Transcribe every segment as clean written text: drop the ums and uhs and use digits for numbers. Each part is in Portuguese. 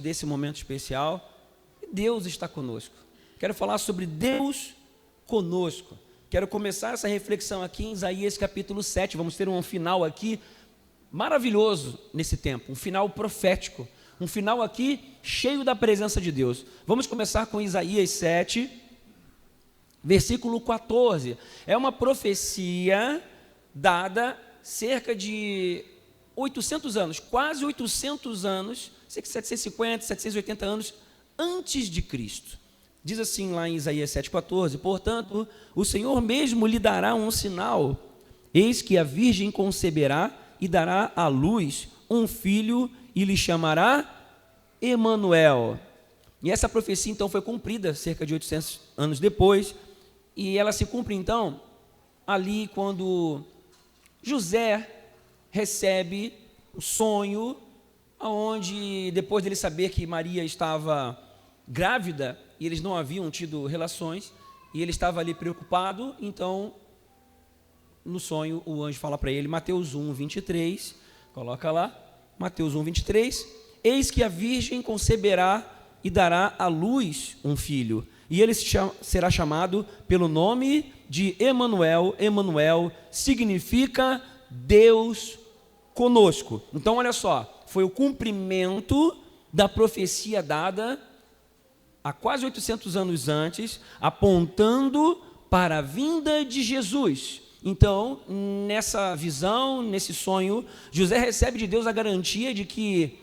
desse momento especial, Deus está conosco. Quero falar sobre Deus conosco. Quero começar essa reflexão aqui em Isaías capítulo 7. Vamos ter um final aqui maravilhoso nesse tempo, um final profético, um final aqui cheio da presença de Deus. Vamos começar com Isaías 7, versículo 14. É uma profecia dada cerca de 800 anos, quase 800 anos, 750, 780 anos antes de Cristo. Diz assim lá em Isaías 7,14: portanto, o Senhor mesmo lhe dará um sinal, eis que a virgem conceberá e dará à luz um filho e lhe chamará Emanuel. E essa profecia então foi cumprida cerca de 800 anos depois, e ela se cumpre então ali quando José recebe o sonho, onde depois dele saber que Maria estava grávida, e eles não haviam tido relações, e ele estava ali preocupado, então no sonho o anjo fala para ele, Mateus 1, 23, coloca lá, Mateus 1, 23, eis que a virgem conceberá e dará à luz um filho, e ele será chamado pelo nome de Emanuel. Emanuel significa Deus conosco. Então olha só, foi o cumprimento da profecia dada há quase 800 anos antes, apontando para a vinda de Jesus. Então, nessa visão, nesse sonho, José recebe de Deus a garantia de que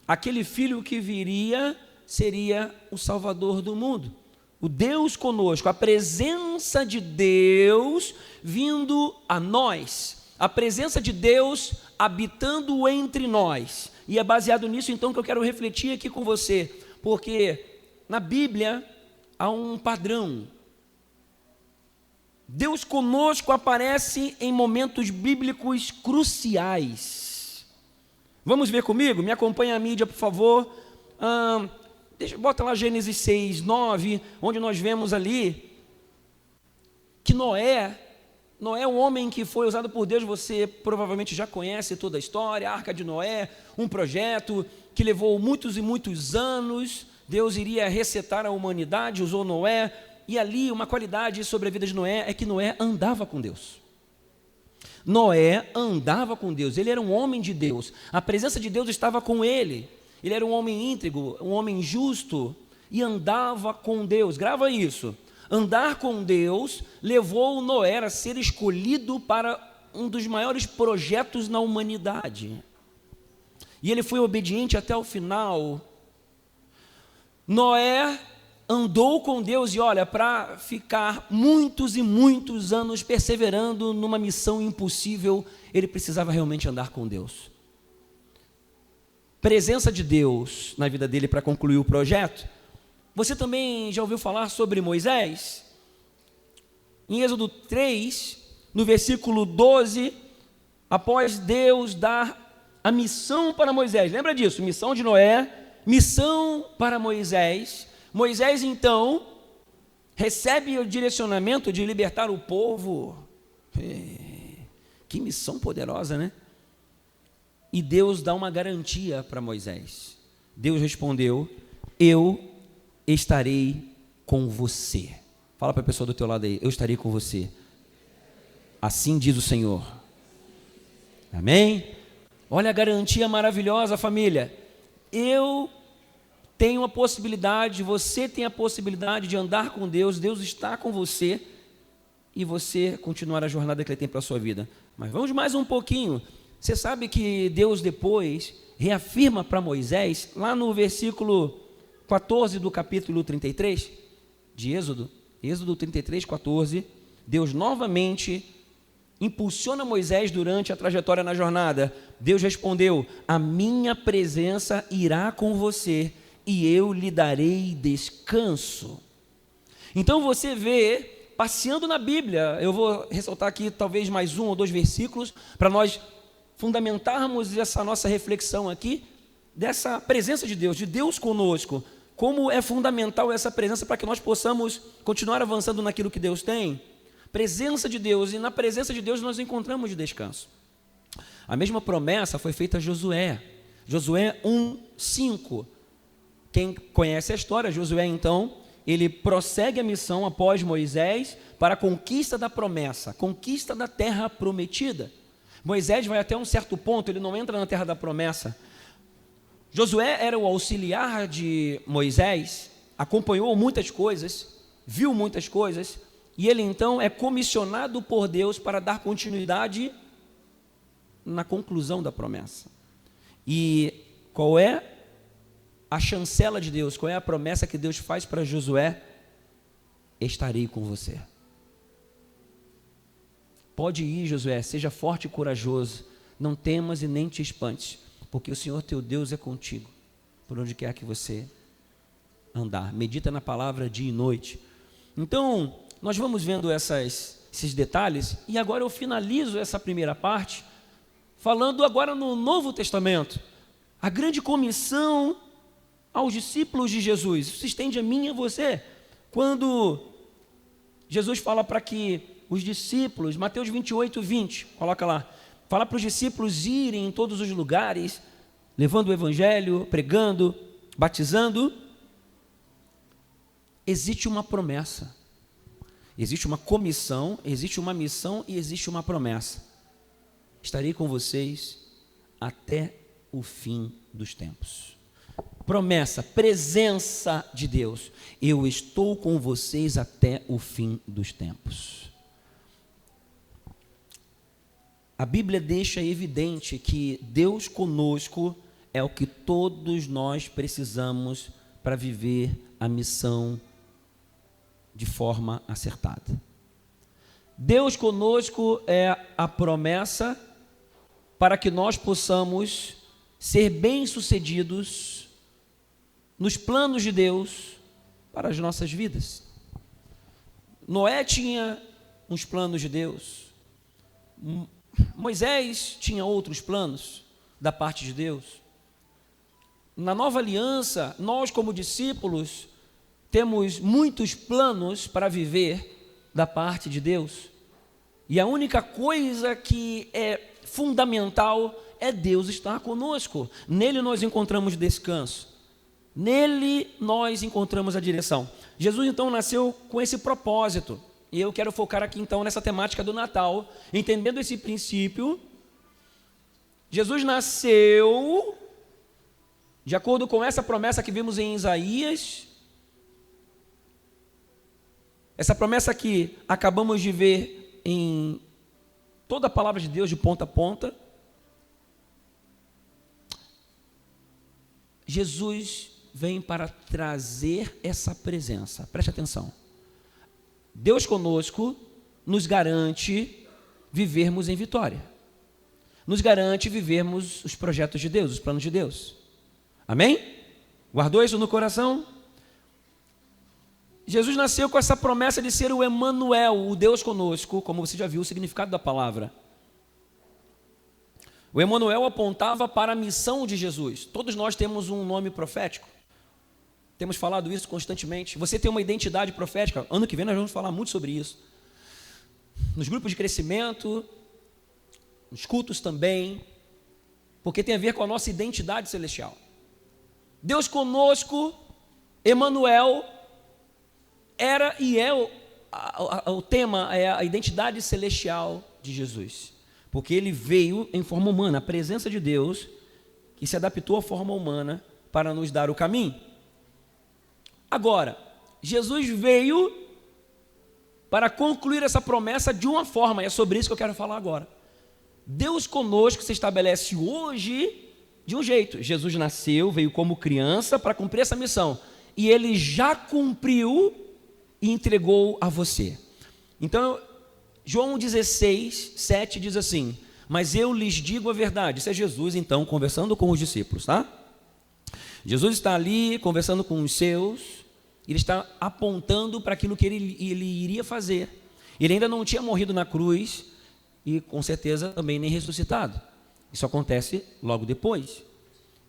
aquele filho que viria seria o Salvador do mundo. O Deus conosco, a presença de Deus vindo a nós, a presença de Deus habitando entre nós. E é baseado nisso então que eu quero refletir aqui com você, porque na Bíblia há um padrão. Deus conosco aparece em momentos bíblicos cruciais. Vamos ver comigo? Me acompanha a mídia, por favor. Bota lá Gênesis 6, 9, onde nós vemos ali que Noé, um homem que foi usado por Deus, você provavelmente já conhece toda a história, a Arca de Noé, um projeto que levou muitos e muitos anos. Deus iria resetar a humanidade, usou Noé, e ali uma qualidade sobre a vida de Noé é que Noé andava com Deus. Noé andava com Deus, ele era um homem de Deus, a presença de Deus estava com ele, ele era um homem íntegro, um homem justo, e andava com Deus. Grava isso, andar com Deus levou Noé a ser escolhido para um dos maiores projetos na humanidade, e ele foi obediente até o final. Noé andou com Deus, e olha, para ficar muitos e muitos anos perseverando numa missão impossível, ele precisava realmente andar com Deus. Presença de Deus na vida dele para concluir o projeto. Você também já ouviu falar sobre Moisés? Em Êxodo 3, no versículo 12, após Deus dar a missão para Moisés, lembra disso, missão de Noé, missão para Moisés. Moisés então recebe o direcionamento de libertar o povo. Que missão poderosa, né? E Deus dá uma garantia para Moisés. Deus respondeu: eu estarei com você. Fala para a pessoa do teu lado aí: eu estarei com você. Assim diz o Senhor. Amém? Olha a garantia maravilhosa, família. Eu tenho a possibilidade, você tem a possibilidade de andar com Deus, Deus está com você, e você continuar a jornada que Ele tem para a sua vida. Mas vamos mais um pouquinho. Você sabe que Deus depois reafirma para Moisés, lá no versículo 14 do capítulo 33 de Êxodo 33, 14, Deus novamente impulsiona Moisés durante a trajetória na jornada. Deus respondeu: a minha presença irá com você e eu lhe darei descanso. Então você vê, passeando na Bíblia, eu vou ressaltar aqui talvez mais um ou dois versículos, para nós fundamentarmos essa nossa reflexão aqui, dessa presença de Deus conosco, como é fundamental essa presença para que nós possamos continuar avançando naquilo que Deus tem. Presença de Deus, e na presença de Deus nós encontramos descanso. A mesma promessa foi feita a Josué. Josué 1:5. Quem conhece a história, Josué então, ele prossegue a missão após Moisés para a conquista da promessa, conquista da terra prometida. Moisés vai até um certo ponto, ele não entra na terra da promessa. Josué era o auxiliar de Moisés, acompanhou muitas coisas, viu muitas coisas, e ele então é comissionado por Deus para dar continuidade na conclusão da promessa. E qual é a chancela de Deus, qual é a promessa que Deus faz para Josué? Estarei com você. Pode ir, Josué, seja forte e corajoso, não temas e nem te espantes, porque o Senhor teu Deus é contigo, por onde quer que você andar. Medita na palavra dia e noite. Então, nós vamos vendo esses detalhes, e agora eu finalizo essa primeira parte, falando agora no Novo Testamento, a grande comissão aos discípulos de Jesus. Isso se estende a mim e a você. Quando Jesus fala para que os discípulos, Mateus 28, 20, coloca lá, fala para os discípulos irem em todos os lugares, levando o evangelho, pregando, batizando. Existe uma promessa, existe uma comissão, existe uma missão e existe uma promessa. Estarei com vocês até o fim dos tempos. Promessa, presença de Deus. Eu estou com vocês até o fim dos tempos. A Bíblia deixa evidente que Deus conosco é o que todos nós precisamos para viver a missão de forma acertada. Deus conosco é a promessa para que nós possamos ser bem-sucedidos nos planos de Deus para as nossas vidas. Noé tinha uns planos de Deus, Moisés tinha outros planos da parte de Deus. Na nova aliança, nós como discípulos temos muitos planos para viver da parte de Deus, e a única coisa que é fundamental é Deus estar conosco. Nele nós encontramos descanso, nele nós encontramos a direção. Jesus então nasceu com esse propósito, e eu quero focar aqui então nessa temática do Natal, entendendo esse princípio. Jesus nasceu de acordo com essa promessa que vimos em Isaías, essa promessa que acabamos de ver em toda a palavra de Deus de ponta a ponta. Jesus vem para trazer essa presença. Preste atenção. Deus conosco nos garante vivermos em vitória. Nos garante vivermos os projetos de Deus, os planos de Deus. Amém? Guardou isso no coração? Jesus nasceu com essa promessa de ser o Emanuel, o Deus conosco, como você já viu o significado da palavra. O Emanuel apontava para a missão de Jesus. Todos nós temos um nome profético. Temos falado isso constantemente. Você tem uma identidade profética. Ano que vem nós vamos falar muito sobre isso. Nos grupos de crescimento, nos cultos também, porque tem a ver com a nossa identidade celestial. Deus conosco, Emanuel, era e é o tema, é a identidade celestial de Jesus. Porque ele veio em forma humana, a presença de Deus, que se adaptou à forma humana para nos dar o caminho. Agora, Jesus veio para concluir essa promessa de uma forma, e é sobre isso que eu quero falar agora. Deus conosco se estabelece hoje de um jeito. Jesus nasceu, veio como criança para cumprir essa missão, e ele já cumpriu e entregou a você. Então, João 16, 7 diz assim: mas eu lhes digo a verdade. Isso é Jesus então conversando com os discípulos, tá? Jesus está ali conversando com os seus, ele está apontando para aquilo que ele iria fazer. Ele ainda não tinha morrido na cruz e com certeza também nem ressuscitado. Isso acontece logo depois.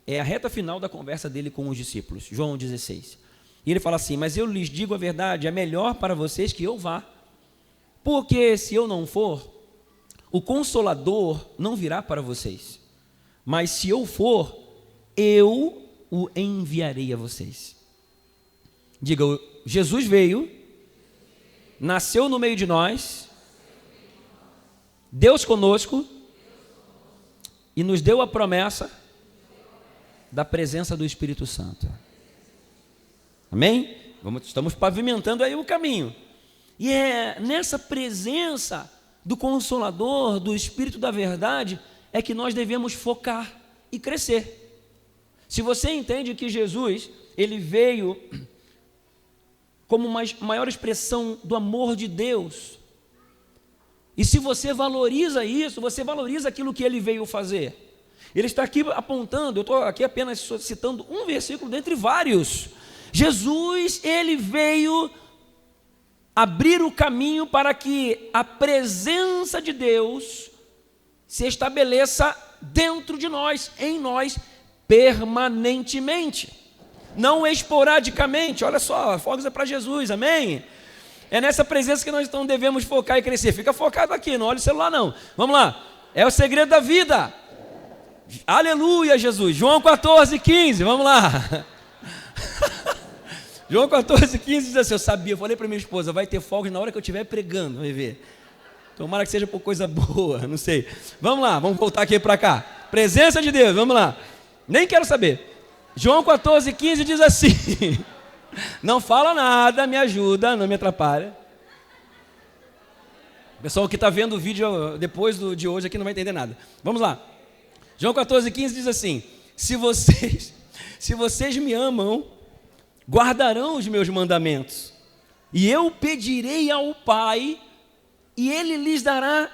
É a reta final da conversa dele com os discípulos, João 16. E ele fala assim: mas eu lhes digo a verdade, é melhor para vocês que eu vá, porque se eu não for, o Consolador não virá para vocês, mas se eu for, eu o enviarei a vocês. Diga, Jesus veio, nasceu no meio de nós, Deus conosco, e nos deu a promessa da presença do Espírito Santo. Amém? Estamos pavimentando aí o caminho. E é nessa presença do Consolador, do Espírito da Verdade, é que nós devemos focar e crescer. Se você entende que Jesus, ele veio como uma maior expressão do amor de Deus, e se você valoriza isso, você valoriza aquilo que ele veio fazer. Ele está aqui apontando, eu estou aqui apenas citando um versículo dentre vários. Jesus, ele veio abrir o caminho para que a presença de Deus se estabeleça dentro de nós, em nós, permanentemente, não esporadicamente. Olha só, fogos é para Jesus, amém? É nessa presença que nós então devemos focar e crescer. Fica focado aqui, não olha o celular não. Vamos lá, é o segredo da vida. Aleluia, Jesus. João 14:15, vamos lá. João 14:15 diz assim, eu sabia, eu falei para minha esposa, vai ter fogos na hora que eu estiver pregando, vai ver. Tomara que seja por coisa boa, não sei. Vamos lá, vamos voltar aqui para cá. Presença de Deus, vamos lá. Nem quero saber. João 14:15 diz assim, não fala nada, me ajuda, não me atrapalha. O pessoal que está vendo o vídeo depois de hoje aqui não vai entender nada. Vamos lá. João 14:15 diz assim, se vocês me amam, guardarão os meus mandamentos, e eu pedirei ao Pai, e Ele lhes dará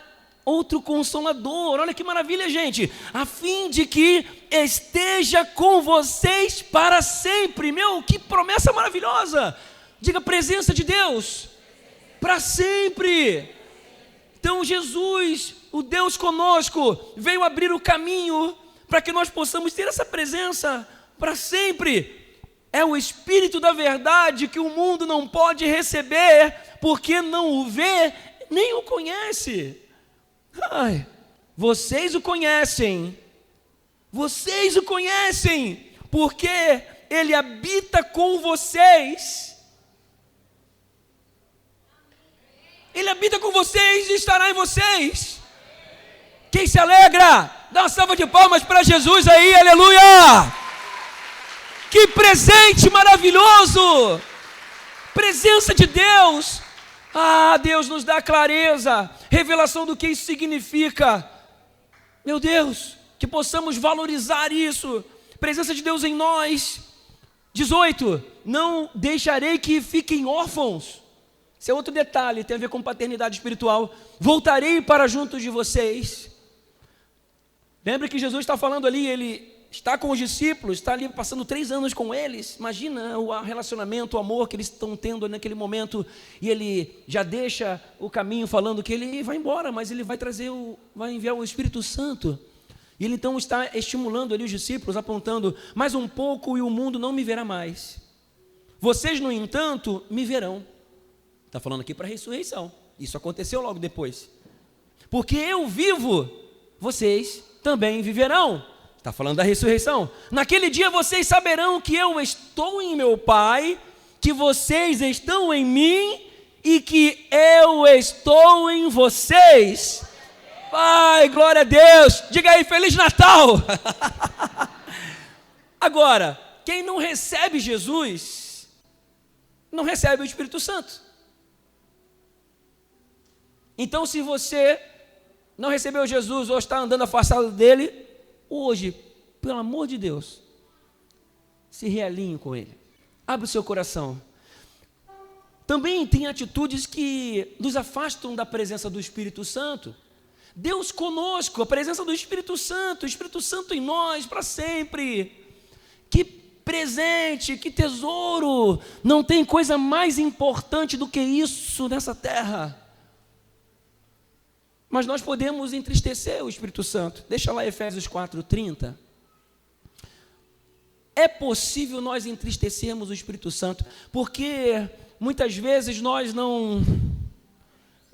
outro Consolador. Olha que maravilha, gente, a fim de que esteja com vocês para sempre. Meu, que promessa maravilhosa. Diga, presença de Deus para sempre. Então Jesus, o Deus conosco, veio abrir o caminho para que nós possamos ter essa presença para sempre. É o Espírito da verdade que o mundo não pode receber, porque não o vê, nem o conhece. Ai, vocês o conhecem, porque Ele habita com vocês. Ele habita com vocês e estará em vocês. Quem se alegra, dá uma salva de palmas para Jesus aí, aleluia! Que presente maravilhoso! Presença de Deus. Ah, Deus nos dá clareza, revelação do que isso significa. Meu Deus, que possamos valorizar isso. Presença de Deus em nós. 18, não deixarei que fiquem órfãos. Esse é outro detalhe, tem a ver com paternidade espiritual. Voltarei para junto de vocês. Lembra que Jesus está falando ali, ele está com os discípulos, está ali passando 3 anos com eles. Imagina o relacionamento, o amor que eles estão tendo naquele momento. E ele já deixa o caminho falando que ele vai embora, mas ele vai vai enviar o Espírito Santo. E ele então está estimulando ali os discípulos, apontando, mais um pouco e o mundo não me verá mais. Vocês, no entanto, me verão. Está falando aqui para a ressurreição. Isso aconteceu logo depois. Porque eu vivo, vocês também viverão. Está falando da ressurreição. Naquele dia vocês saberão que eu estou em meu Pai, que vocês estão em mim e que eu estou em vocês. Pai, glória a Deus. Diga aí, Feliz Natal. Agora, quem não recebe Jesus, não recebe o Espírito Santo. Então, se você não recebeu Jesus ou está andando afastado dele, hoje, pelo amor de Deus, se realinhe com Ele. Abre o seu coração. Também tem atitudes que nos afastam da presença do Espírito Santo. Deus conosco, a presença do Espírito Santo, o Espírito Santo em nós para sempre. Que presente, que tesouro. Não tem coisa mais importante do que isso nessa terra. Mas nós podemos entristecer o Espírito Santo. Deixa lá Efésios 4:30. É possível nós entristecermos o Espírito Santo, porque muitas vezes nós não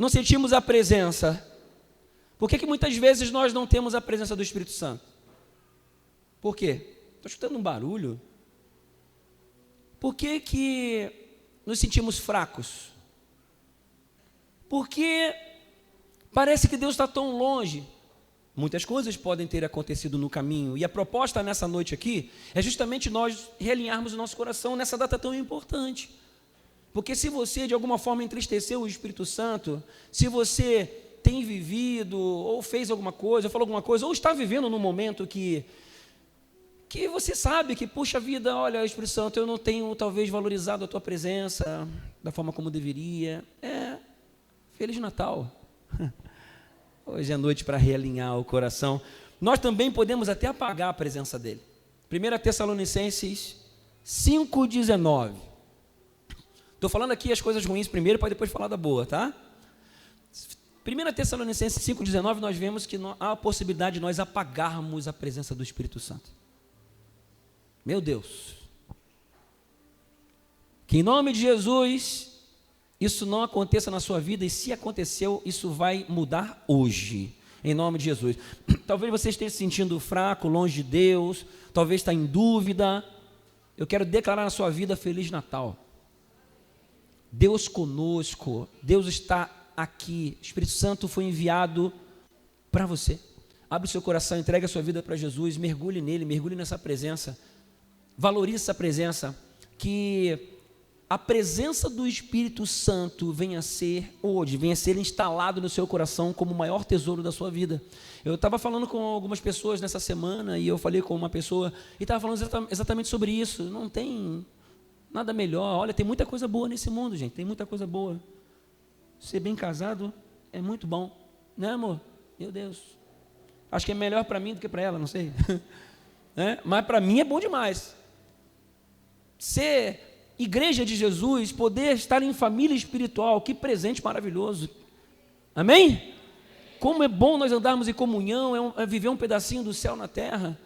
sentimos a presença. Por que muitas vezes nós não temos a presença do Espírito Santo? Por quê? Estou escutando um barulho. Por que nos sentimos fracos? Porque parece que Deus está tão longe. Muitas coisas podem ter acontecido no caminho, e a proposta nessa noite aqui é justamente nós realinharmos o nosso coração nessa data tão importante. Porque se você de alguma forma entristeceu o Espírito Santo, se você tem vivido, ou fez alguma coisa, ou falou alguma coisa, ou está vivendo num momento que você sabe que, puxa vida, olha, Espírito Santo, eu não tenho talvez valorizado a tua presença da forma como deveria. Feliz Natal. Hoje é noite para realinhar o coração. Nós também podemos até apagar a presença dele. 1 Tessalonicenses 5,19. Estou falando aqui as coisas ruins primeiro, para depois falar da boa, tá? 1 Tessalonicenses 5,19, nós vemos que há a possibilidade de nós apagarmos a presença do Espírito Santo. Meu Deus. Que em nome de Jesus isso não aconteça na sua vida, e se aconteceu, isso vai mudar hoje, em nome de Jesus. Talvez você esteja se sentindo fraco, longe de Deus, talvez está em dúvida. Eu quero declarar na sua vida Feliz Natal. Deus conosco, Deus está aqui, o Espírito Santo foi enviado para você. Abre o seu coração, entregue a sua vida para Jesus, mergulhe nele, mergulhe nessa presença, valorize essa presença, que a presença do Espírito Santo venha a ser hoje, venha a ser instalado no seu coração como o maior tesouro da sua vida. Eu estava falando com algumas pessoas nessa semana, e eu falei com uma pessoa, e estava falando exatamente sobre isso. Não tem nada melhor. Olha, tem muita coisa boa nesse mundo, gente, tem muita coisa boa. Ser bem casado é muito bom, né, amor? Meu Deus, acho que é melhor para mim do que para ela, não sei. Mas para mim é bom demais. Ser igreja de Jesus, poder estar em família espiritual, que presente maravilhoso. Amém? Como é bom nós andarmos em comunhão, é viver um pedacinho do céu na terra.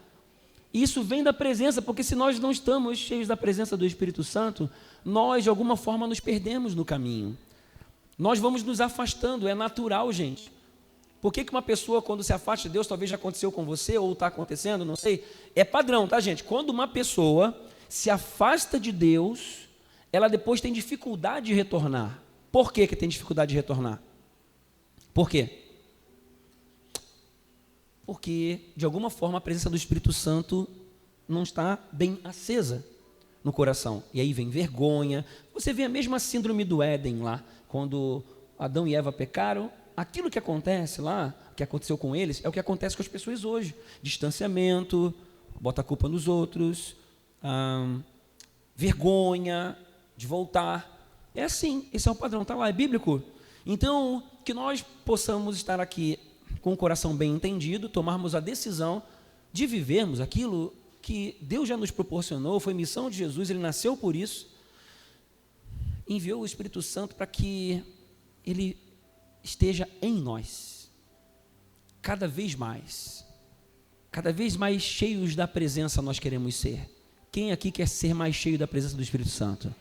E isso vem da presença, porque se nós não estamos cheios da presença do Espírito Santo, nós de alguma forma nos perdemos no caminho. Nós vamos nos afastando, é natural, gente. Por que uma pessoa, quando se afasta de Deus, talvez já aconteceu com você, ou está acontecendo, não sei, é padrão, tá, gente? Quando uma pessoa se afasta de Deus, ela depois tem dificuldade de retornar. Por que tem dificuldade de retornar? Por quê? Porque, de alguma forma, a presença do Espírito Santo não está bem acesa no coração. E aí vem vergonha. Você vê a mesma síndrome do Éden lá, quando Adão e Eva pecaram. Aquilo que acontece lá, que aconteceu com eles, é o que acontece com as pessoas hoje. Distanciamento, bota a culpa nos outros, vergonha de voltar. É assim, esse é o padrão, está lá, é bíblico. Então, que nós possamos estar aqui com o coração bem entendido, tomarmos a decisão de vivermos aquilo que Deus já nos proporcionou, foi missão de Jesus, Ele nasceu por isso, enviou o Espírito Santo para que Ele esteja em nós, cada vez mais cheios da presença nós queremos ser. Quem aqui quer ser mais cheio da presença do Espírito Santo?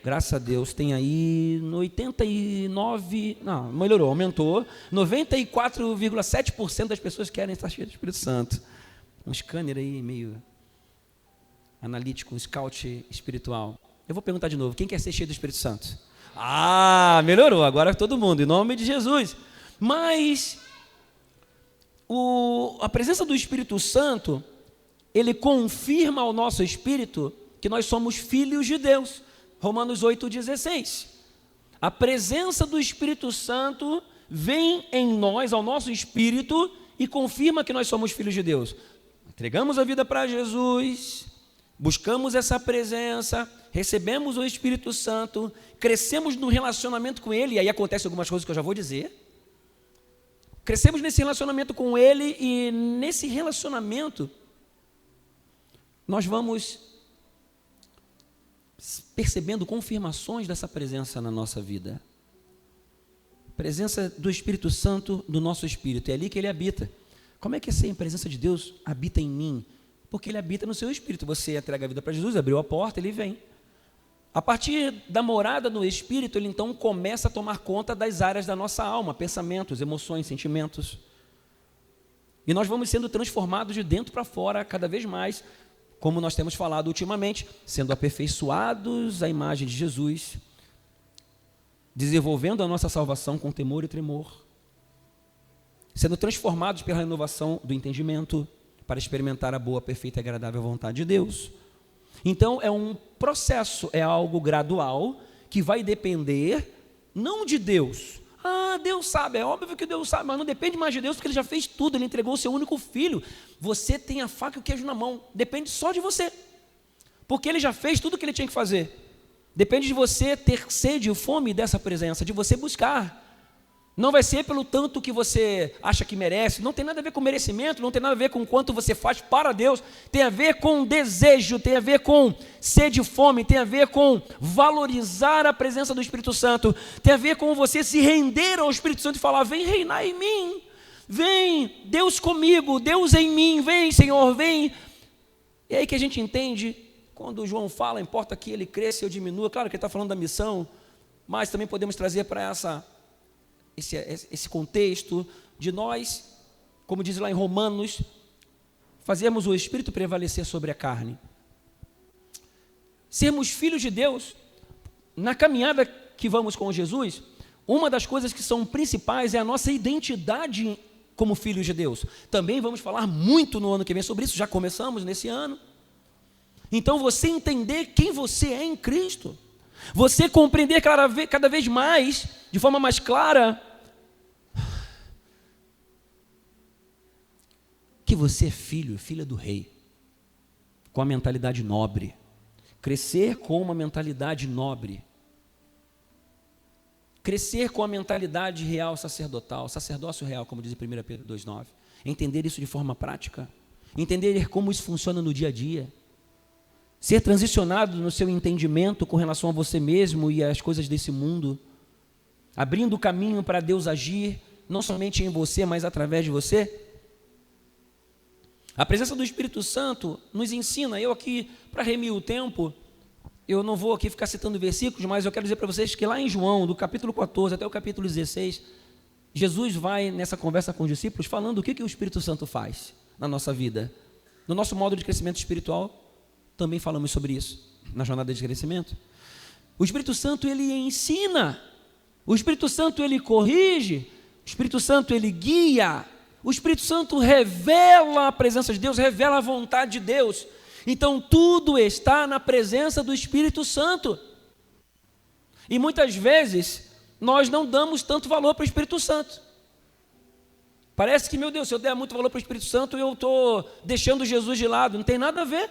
Graças a Deus, tem aí 89, não, melhorou, aumentou, 94,7% das pessoas querem estar cheias do Espírito Santo. Um scanner aí meio analítico, um scout espiritual. Eu vou perguntar de novo, quem quer ser cheio do Espírito Santo? Melhorou, agora todo mundo, em nome de Jesus. Mas a presença do Espírito Santo, ele confirma ao nosso espírito que nós somos filhos de Deus. Romanos 8,16. A presença do Espírito Santo vem em nós, ao nosso espírito, e confirma que nós somos filhos de Deus. Entregamos a vida para Jesus, buscamos essa presença, recebemos o Espírito Santo, crescemos no relacionamento com Ele, e aí acontecem algumas coisas que eu já vou dizer. Crescemos nesse relacionamento com Ele, e nesse relacionamento nós vamos percebendo confirmações dessa presença na nossa vida. Presença do Espírito Santo do nosso espírito, é ali que Ele habita. Como é que a presença de Deus habita em mim? Porque Ele habita no seu espírito. Você entrega a vida para Jesus, abriu a porta, Ele vem. A partir da morada no espírito, Ele então começa a tomar conta das áreas da nossa alma, pensamentos, emoções, sentimentos. E nós vamos sendo transformados de dentro para fora cada vez mais, como nós temos falado ultimamente, sendo aperfeiçoados à imagem de Jesus, desenvolvendo a nossa salvação com temor e tremor, sendo transformados pela renovação do entendimento, para experimentar a boa, perfeita e agradável vontade de Deus. Então é um processo, é algo gradual, que vai depender não de Deus. Deus sabe, é óbvio que Deus sabe, mas não depende mais de Deus, porque Ele já fez tudo, Ele entregou o seu único filho. Você tem a faca e o queijo na mão, depende só de você, porque Ele já fez tudo o que Ele tinha que fazer. Depende de você ter sede e fome dessa presença, de você buscar. Não vai ser pelo tanto que você acha que merece, não tem nada a ver com merecimento, não tem nada a ver com o quanto você faz para Deus, tem a ver com desejo, tem a ver com sede e fome, tem a ver com valorizar a presença do Espírito Santo, tem a ver com você se render ao Espírito Santo e falar: vem reinar em mim, vem Deus comigo, Deus em mim, vem Senhor, vem. E aí que a gente entende, quando João fala, importa que ele cresça e eu diminua, claro que ele está falando da missão, mas também podemos trazer para esse contexto de nós, como diz lá em Romanos, fazermos o Espírito prevalecer sobre a carne. Sermos filhos de Deus, na caminhada que vamos com Jesus, uma das coisas que são principais é a nossa identidade como filhos de Deus. Também vamos falar muito no ano que vem sobre isso, já começamos nesse ano. Então você entender quem você é em Cristo, você compreender cada vez mais, de forma mais clara, que você é filho, filha do rei, com a mentalidade nobre, crescer com uma mentalidade nobre, crescer com a mentalidade real sacerdotal, sacerdócio real, como diz em 1 Pedro 2,9, entender isso de forma prática, entender como isso funciona no dia a dia, ser transicionado no seu entendimento com relação a você mesmo e às coisas desse mundo, abrindo o caminho para Deus agir, não somente em você, mas através de você. A presença do Espírito Santo nos ensina. Eu aqui, para remir o tempo, eu não vou aqui ficar citando versículos, mas eu quero dizer para vocês que lá em João, do capítulo 14 até o capítulo 16, Jesus vai nessa conversa com os discípulos falando o que o Espírito Santo faz na nossa vida. No nosso modo de crescimento espiritual, também falamos sobre isso, na jornada de crescimento. O Espírito Santo, ele ensina. O Espírito Santo, ele corrige. O Espírito Santo, ele guia. O Espírito Santo revela a presença de Deus, revela a vontade de Deus. Então tudo está na presença do Espírito Santo. E muitas vezes nós não damos tanto valor para o Espírito Santo. Parece que, meu Deus, se eu der muito valor para o Espírito Santo, eu estou deixando Jesus de lado. Não tem nada a ver.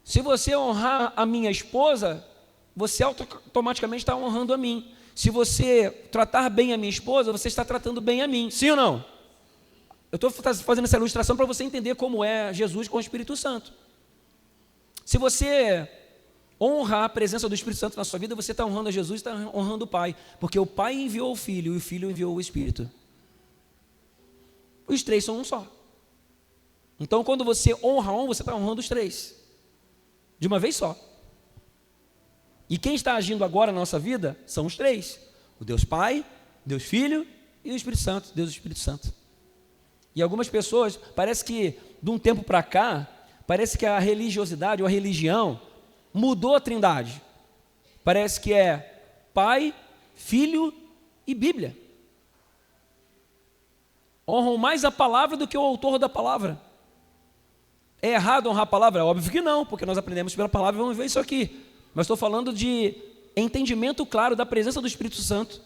Se você honrar a minha esposa, você automaticamente está honrando a mim. Se você tratar bem a minha esposa, você está tratando bem a mim. Sim ou não? Eu estou fazendo essa ilustração para você entender como é Jesus com o Espírito Santo. Se você honra a presença do Espírito Santo na sua vida, você está honrando a Jesus, está honrando o Pai. Porque o Pai enviou o Filho e o Filho enviou o Espírito. Os três são um só. Então, quando você honra um, você está honrando os três. De uma vez só. E quem está agindo agora na nossa vida são os três: o Deus Pai, Deus Filho e o Espírito Santo, Deus e Espírito Santo. E algumas pessoas, parece que de um tempo para cá, parece que a religiosidade ou a religião mudou a trindade. Parece que é Pai, Filho e Bíblia. Honram mais a palavra do que o autor da palavra. É errado honrar a palavra? Óbvio que não, porque nós aprendemos pela palavra e vamos ver isso aqui. Mas estou falando de entendimento claro da presença do Espírito Santo.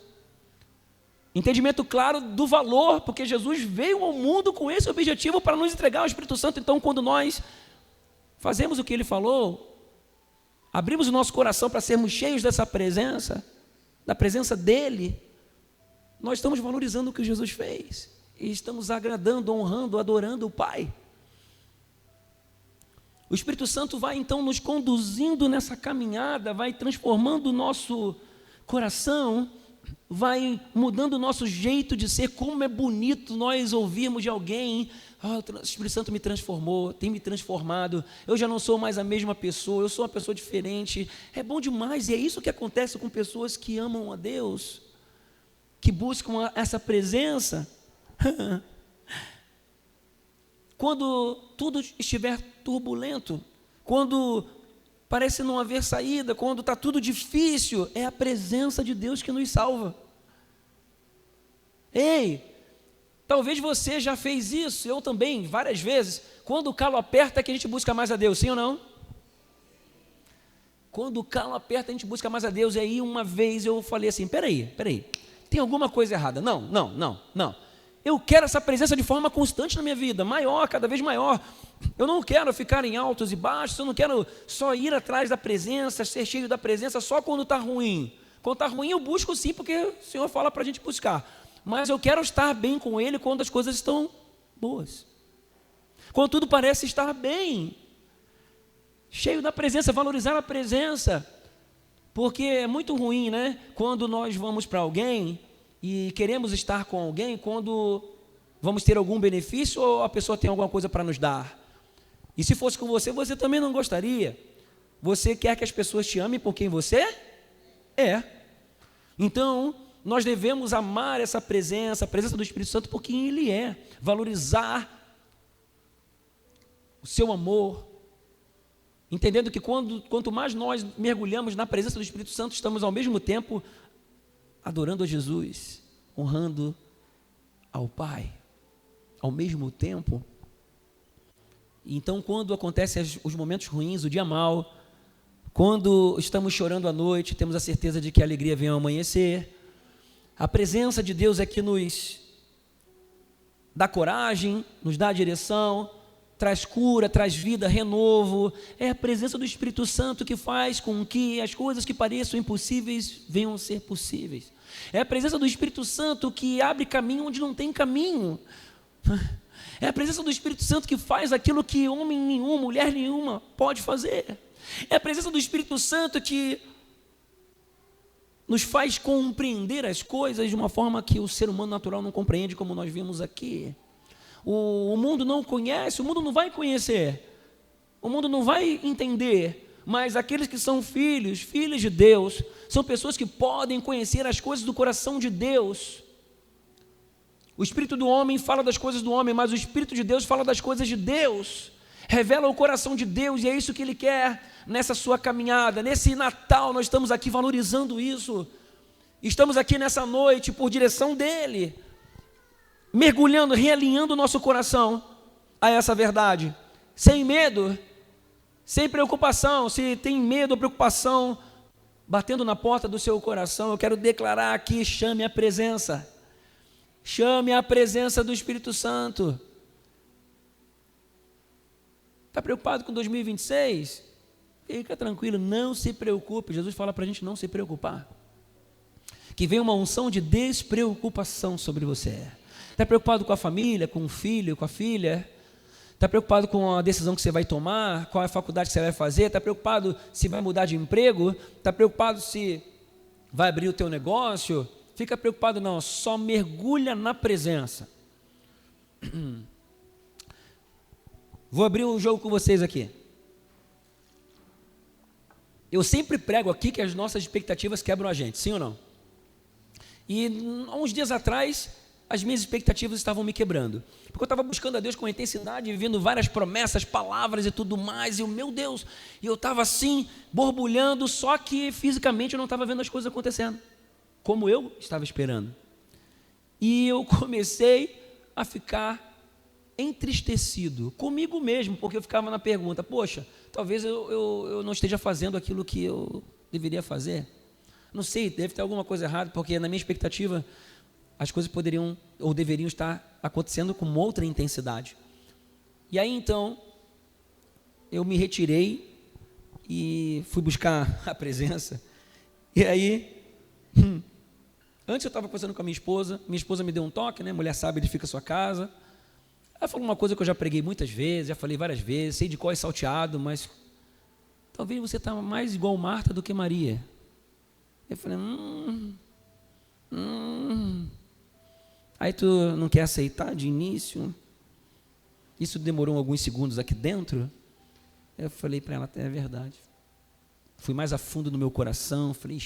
Entendimento claro do valor, porque Jesus veio ao mundo com esse objetivo para nos entregar o Espírito Santo. Então, quando nós fazemos o que Ele falou, abrimos o nosso coração para sermos cheios dessa presença, da presença dEle, nós estamos valorizando o que Jesus fez. E estamos agradando, honrando, adorando o Pai. O Espírito Santo vai então nos conduzindo nessa caminhada, vai transformando o nosso coração, vai mudando o nosso jeito de ser. Como é bonito nós ouvirmos de alguém: o Espírito Santo me transformou, tem me transformado, eu já não sou mais a mesma pessoa, eu sou uma pessoa diferente. É bom demais, e é isso que acontece com pessoas que amam a Deus, que buscam essa presença. quando tudo estiver turbulento, quando parece não haver saída, quando está tudo difícil, é a presença de Deus que nos salva. Ei, talvez você já fez isso, eu também, várias vezes. Quando o calo aperta é que a gente busca mais a Deus, sim ou não? Quando o calo aperta a gente busca mais a Deus. E aí uma vez eu falei assim, peraí, tem alguma coisa errada. Não. Eu quero essa presença de forma constante na minha vida, maior, cada vez maior. Eu não quero ficar em altos e baixos, eu não quero só ir atrás da presença, ser cheio da presença só quando está ruim. Quando está ruim eu busco sim, porque o Senhor fala para a gente buscar. Mas eu quero estar bem com Ele quando as coisas estão boas. Quando tudo parece estar bem. Cheio da presença, valorizar a presença. Porque é muito ruim, né? Quando nós vamos para alguém e queremos estar com alguém, quando vamos ter algum benefício ou a pessoa tem alguma coisa para nos dar. E se fosse com você, você também não gostaria. Você quer que as pessoas te amem por quem você é. Então, nós devemos amar essa presença, a presença do Espírito Santo por quem Ele é. Valorizar o seu amor. Entendendo que quanto mais nós mergulhamos na presença do Espírito Santo, estamos ao mesmo tempo adorando a Jesus, honrando ao Pai, ao mesmo tempo. Então, quando acontecem os momentos ruins, o dia mau, quando estamos chorando à noite, temos a certeza de que a alegria vem ao amanhecer. A presença de Deus é que nos dá coragem, nos dá direção, traz cura, traz vida, renovo. É a presença do Espírito Santo que faz com que as coisas que pareçam impossíveis venham a ser possíveis. É a presença do Espírito Santo que abre caminho onde não tem caminho. É a presença do Espírito Santo que faz aquilo que homem nenhum, mulher nenhuma pode fazer. É a presença do Espírito Santo que nos faz compreender as coisas de uma forma que o ser humano natural não compreende, como nós vimos aqui. O mundo não conhece, o mundo não vai conhecer, o mundo não vai entender, mas aqueles que são filhos de Deus, são pessoas que podem conhecer as coisas do coração de Deus. O espírito do homem fala das coisas do homem, mas o Espírito de Deus fala das coisas de Deus, revela o coração de Deus, e é isso que Ele quer nessa sua caminhada. Nesse Natal nós estamos aqui valorizando isso, estamos aqui nessa noite por direção dEle, mergulhando, realinhando o nosso coração a essa verdade, sem medo, sem preocupação. Se tem medo ou preocupação batendo na porta do seu coração, eu quero declarar aqui: chame a presença do Espírito Santo. Está preocupado com 2026? Fica tranquilo, não se preocupe. Jesus fala para a gente não se preocupar, que vem uma unção de despreocupação sobre você. Está preocupado com a família, com o filho, com a filha? Está preocupado com a decisão que você vai tomar, qual é a faculdade que você vai fazer? Está preocupado se vai mudar de emprego? Está preocupado se vai abrir o teu negócio? Fica preocupado não, só mergulha na presença. Vou abrir um jogo com vocês aqui. Eu sempre prego aqui que as nossas expectativas quebram a gente, sim ou não? E há uns dias atrás, as minhas expectativas estavam me quebrando, porque eu estava buscando a Deus com intensidade, vivendo várias promessas, palavras e tudo mais, e o meu Deus, e eu estava assim, borbulhando, só que fisicamente eu não estava vendo as coisas acontecendo, como eu estava esperando. E eu comecei a ficar entristecido comigo mesmo, porque eu ficava na pergunta: poxa, talvez eu não esteja fazendo aquilo que eu deveria fazer, não sei, deve ter alguma coisa errada, porque na minha expectativa as coisas poderiam ou deveriam estar acontecendo com outra intensidade. E aí então eu me retirei e fui buscar a presença. E aí antes eu estava conversando com a minha esposa me deu um toque, né? Mulher sábia edifica a sua casa. Ela falou uma coisa que eu já preguei muitas vezes, já falei várias vezes, sei de qual é salteado, mas talvez você está mais igual Marta do que Maria. Eu falei, Aí tu não quer aceitar de início? Isso demorou alguns segundos aqui dentro. Eu falei para ela, é verdade. Fui mais a fundo no meu coração, falei,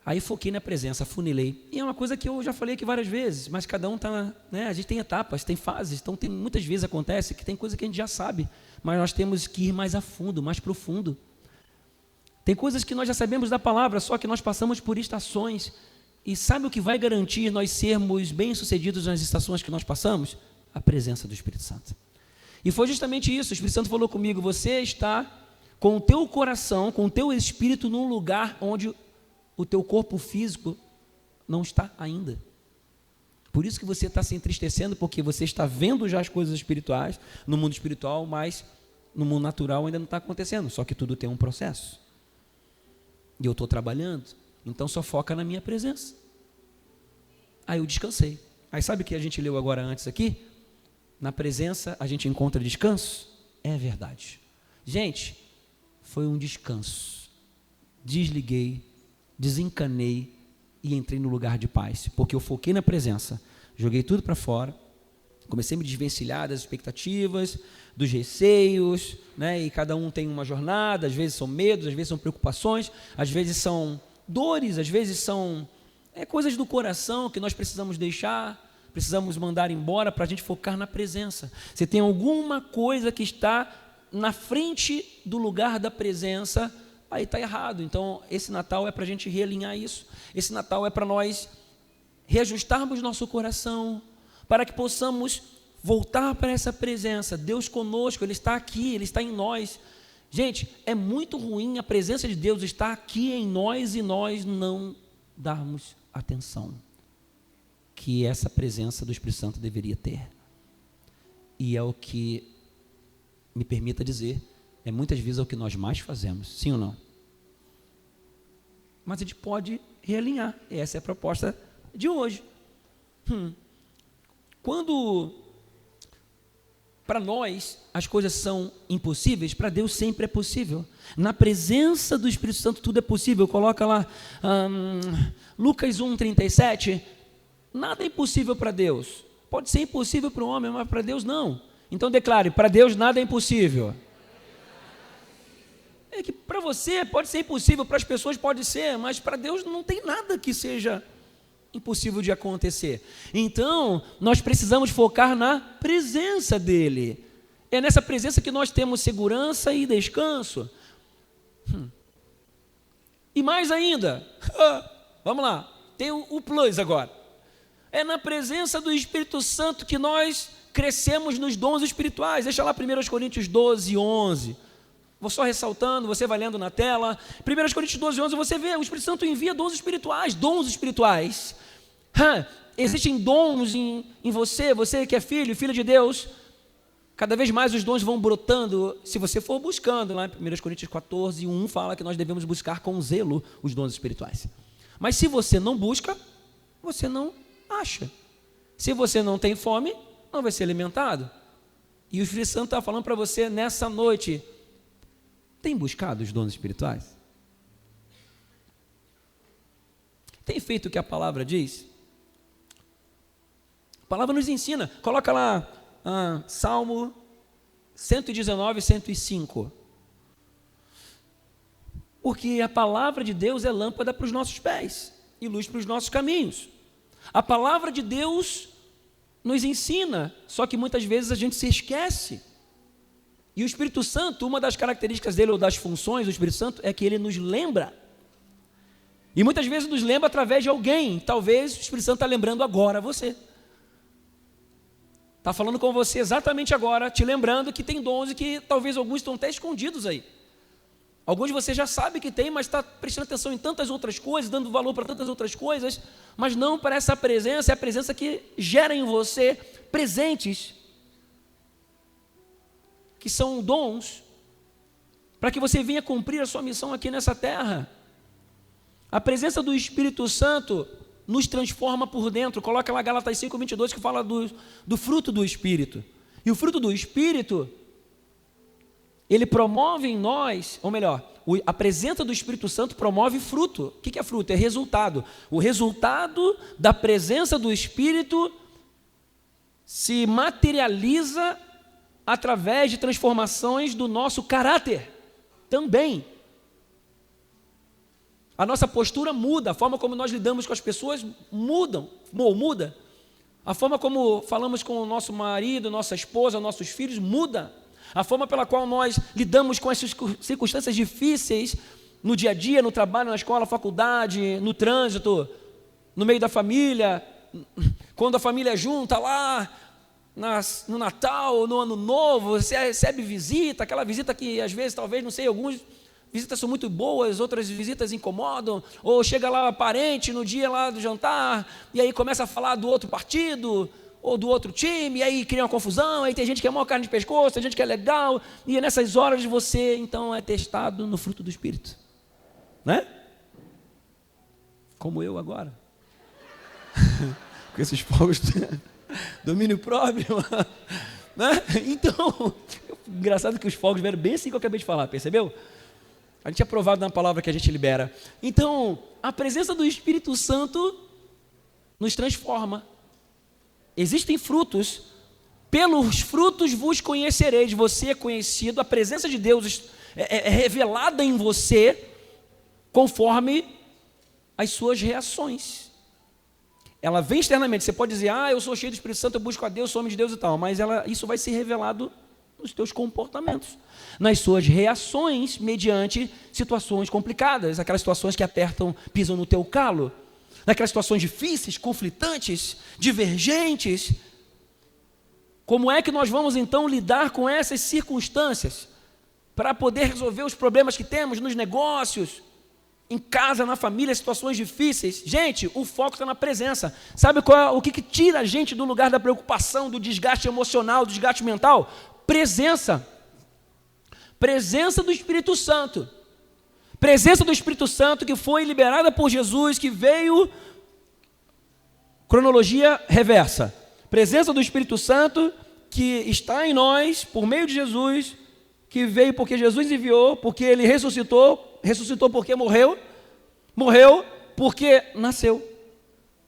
Aí foquei na presença, afunilei. E é uma coisa que eu já falei aqui várias vezes, mas cada um está, né? A gente tem etapas, tem fases, então muitas vezes acontece que tem coisa que a gente já sabe, mas nós temos que ir mais a fundo, mais profundo. Tem coisas que nós já sabemos da palavra, só que nós passamos por estações. E sabe o que vai garantir nós sermos bem-sucedidos nas estações que nós passamos? A presença do Espírito Santo. E foi justamente isso, o Espírito Santo falou comigo, você está com o teu coração, com o teu espírito num lugar onde o teu corpo físico não está ainda. Por isso que você está se entristecendo, porque você está vendo já as coisas espirituais, no mundo espiritual, mas no mundo natural ainda não está acontecendo, só que tudo tem um processo. E eu estou trabalhando, então só foca na minha presença. Aí eu descansei. Aí sabe o que a gente leu agora antes aqui? Na presença a gente encontra descanso? É verdade. Gente, foi um descanso. Desliguei, desencanei e entrei no lugar de paz, porque eu foquei na presença, joguei tudo para fora, comecei a me desvencilhar das expectativas, dos receios, né? E cada um tem uma jornada, às vezes são medos, às vezes são preocupações, às vezes são dores, às vezes são coisas do coração que nós precisamos deixar, precisamos mandar embora para a gente focar na presença. Se tem alguma coisa que está na frente do lugar da presença, aí está errado. Então esse Natal é para a gente realinhar isso, esse Natal é para nós reajustarmos nosso coração, para que possamos voltar para essa presença. Deus conosco, Ele está aqui, Ele está em nós. Gente, é muito ruim a presença de Deus estar aqui em nós e nós não darmos atenção que essa presença do Espírito Santo deveria ter. E é o que, me permita dizer, muitas vezes é o que nós mais fazemos, sim ou não? Mas a gente pode realinhar, essa é a proposta de hoje. Quando para nós as coisas são impossíveis, para Deus sempre é possível. Na presença do Espírito Santo tudo é possível. Coloca lá Lucas 1:37. Nada é impossível para Deus. Pode ser impossível para o homem, mas para Deus não. Então declare, para Deus nada é impossível. É que para você pode ser impossível, para as pessoas pode ser, mas para Deus não tem nada que seja impossível de acontecer. Então, nós precisamos focar na presença dEle. É nessa presença que nós temos segurança e descanso. E mais ainda, vamos lá, tem o plus agora. É na presença do Espírito Santo que nós crescemos nos dons espirituais. Deixa lá 1 Coríntios 12:11. Vou só ressaltando, você vai lendo na tela. 1 Coríntios 12:11, você vê, o Espírito Santo envia dons espirituais. Dons espirituais. Existem dons em você, você que é filho, filha de Deus. Cada vez mais os dons vão brotando, se você for buscando. Lá em 1 Coríntios 14:1 fala que nós devemos buscar com zelo os dons espirituais. Mas se você não busca, você não acha. Se você não tem fome, não vai ser alimentado. E o Espírito Santo está falando para você nessa noite, tem buscado os dons espirituais? Tem feito o que a palavra diz? A palavra nos ensina. Coloca lá Salmo 119:105. Porque a palavra de Deus é lâmpada para os nossos pés e luz para os nossos caminhos. A palavra de Deus nos ensina, só que muitas vezes a gente se esquece. E o Espírito Santo, uma das características dele, ou das funções do Espírito Santo, é que ele nos lembra. E muitas vezes nos lembra através de alguém. Talvez o Espírito Santo está lembrando agora você. Está falando com você exatamente agora, te lembrando que tem dons e que talvez alguns estão até escondidos aí. Alguns de você já sabe que tem, mas está prestando atenção em tantas outras coisas, dando valor para tantas outras coisas, mas não para essa presença, é a presença que gera em você presentes, que são dons, para que você venha cumprir a sua missão aqui nessa terra. A presença do Espírito Santo nos transforma por dentro. Coloca lá Gálatas 5:22 que fala do fruto do Espírito. E o fruto do Espírito, ele promove em nós, ou melhor, a presença do Espírito Santo promove fruto. O que é fruto? É resultado. O resultado da presença do Espírito se materializa através de transformações do nosso caráter também. A nossa postura muda, a forma como nós lidamos com as pessoas muda. A forma como falamos com o nosso marido, nossa esposa, nossos filhos muda. A forma pela qual nós lidamos com essas circunstâncias difíceis no dia a dia, no trabalho, na escola, faculdade, no trânsito, no meio da família, quando a família junta lá no Natal, no Ano Novo, você recebe visita, aquela visita que às vezes, talvez, não sei, alguns visitas são muito boas, outras visitas incomodam, ou chega lá parente no dia lá do jantar, e aí começa a falar do outro partido, ou do outro time, e aí cria uma confusão, aí tem gente que é maior carne de pescoço, tem gente que é legal, e nessas horas você, então, é testado no fruto do Espírito, né? Como eu agora, com esses fogos, domínio próprio, né? Então, engraçado que os fogos vieram bem assim que eu acabei de falar, percebeu? A gente é provado na palavra que a gente libera. Então, a presença do Espírito Santo nos transforma. Existem frutos, pelos frutos vos conhecereis. Você é conhecido, a presença de Deus é revelada em você conforme as suas reações. Ela vem externamente, você pode dizer, eu sou cheio do Espírito Santo, eu busco a Deus, sou homem de Deus e tal, mas isso vai ser revelado nos teus comportamentos, nas suas reações mediante situações complicadas, aquelas situações que apertam, pisam no teu calo, naquelas situações difíceis, conflitantes, divergentes. Como é que nós vamos então lidar com essas circunstâncias para poder resolver os problemas que temos nos negócios, em casa, na família, situações difíceis? Gente, o foco está na presença. Sabe o que tira a gente do lugar da preocupação, do desgaste emocional, do desgaste mental? Presença do Espírito Santo, presença do Espírito Santo que foi liberada por Jesus, que veio, cronologia reversa, presença do Espírito Santo que está em nós, por meio de Jesus, que veio porque Jesus enviou, porque Ele ressuscitou porque morreu porque nasceu,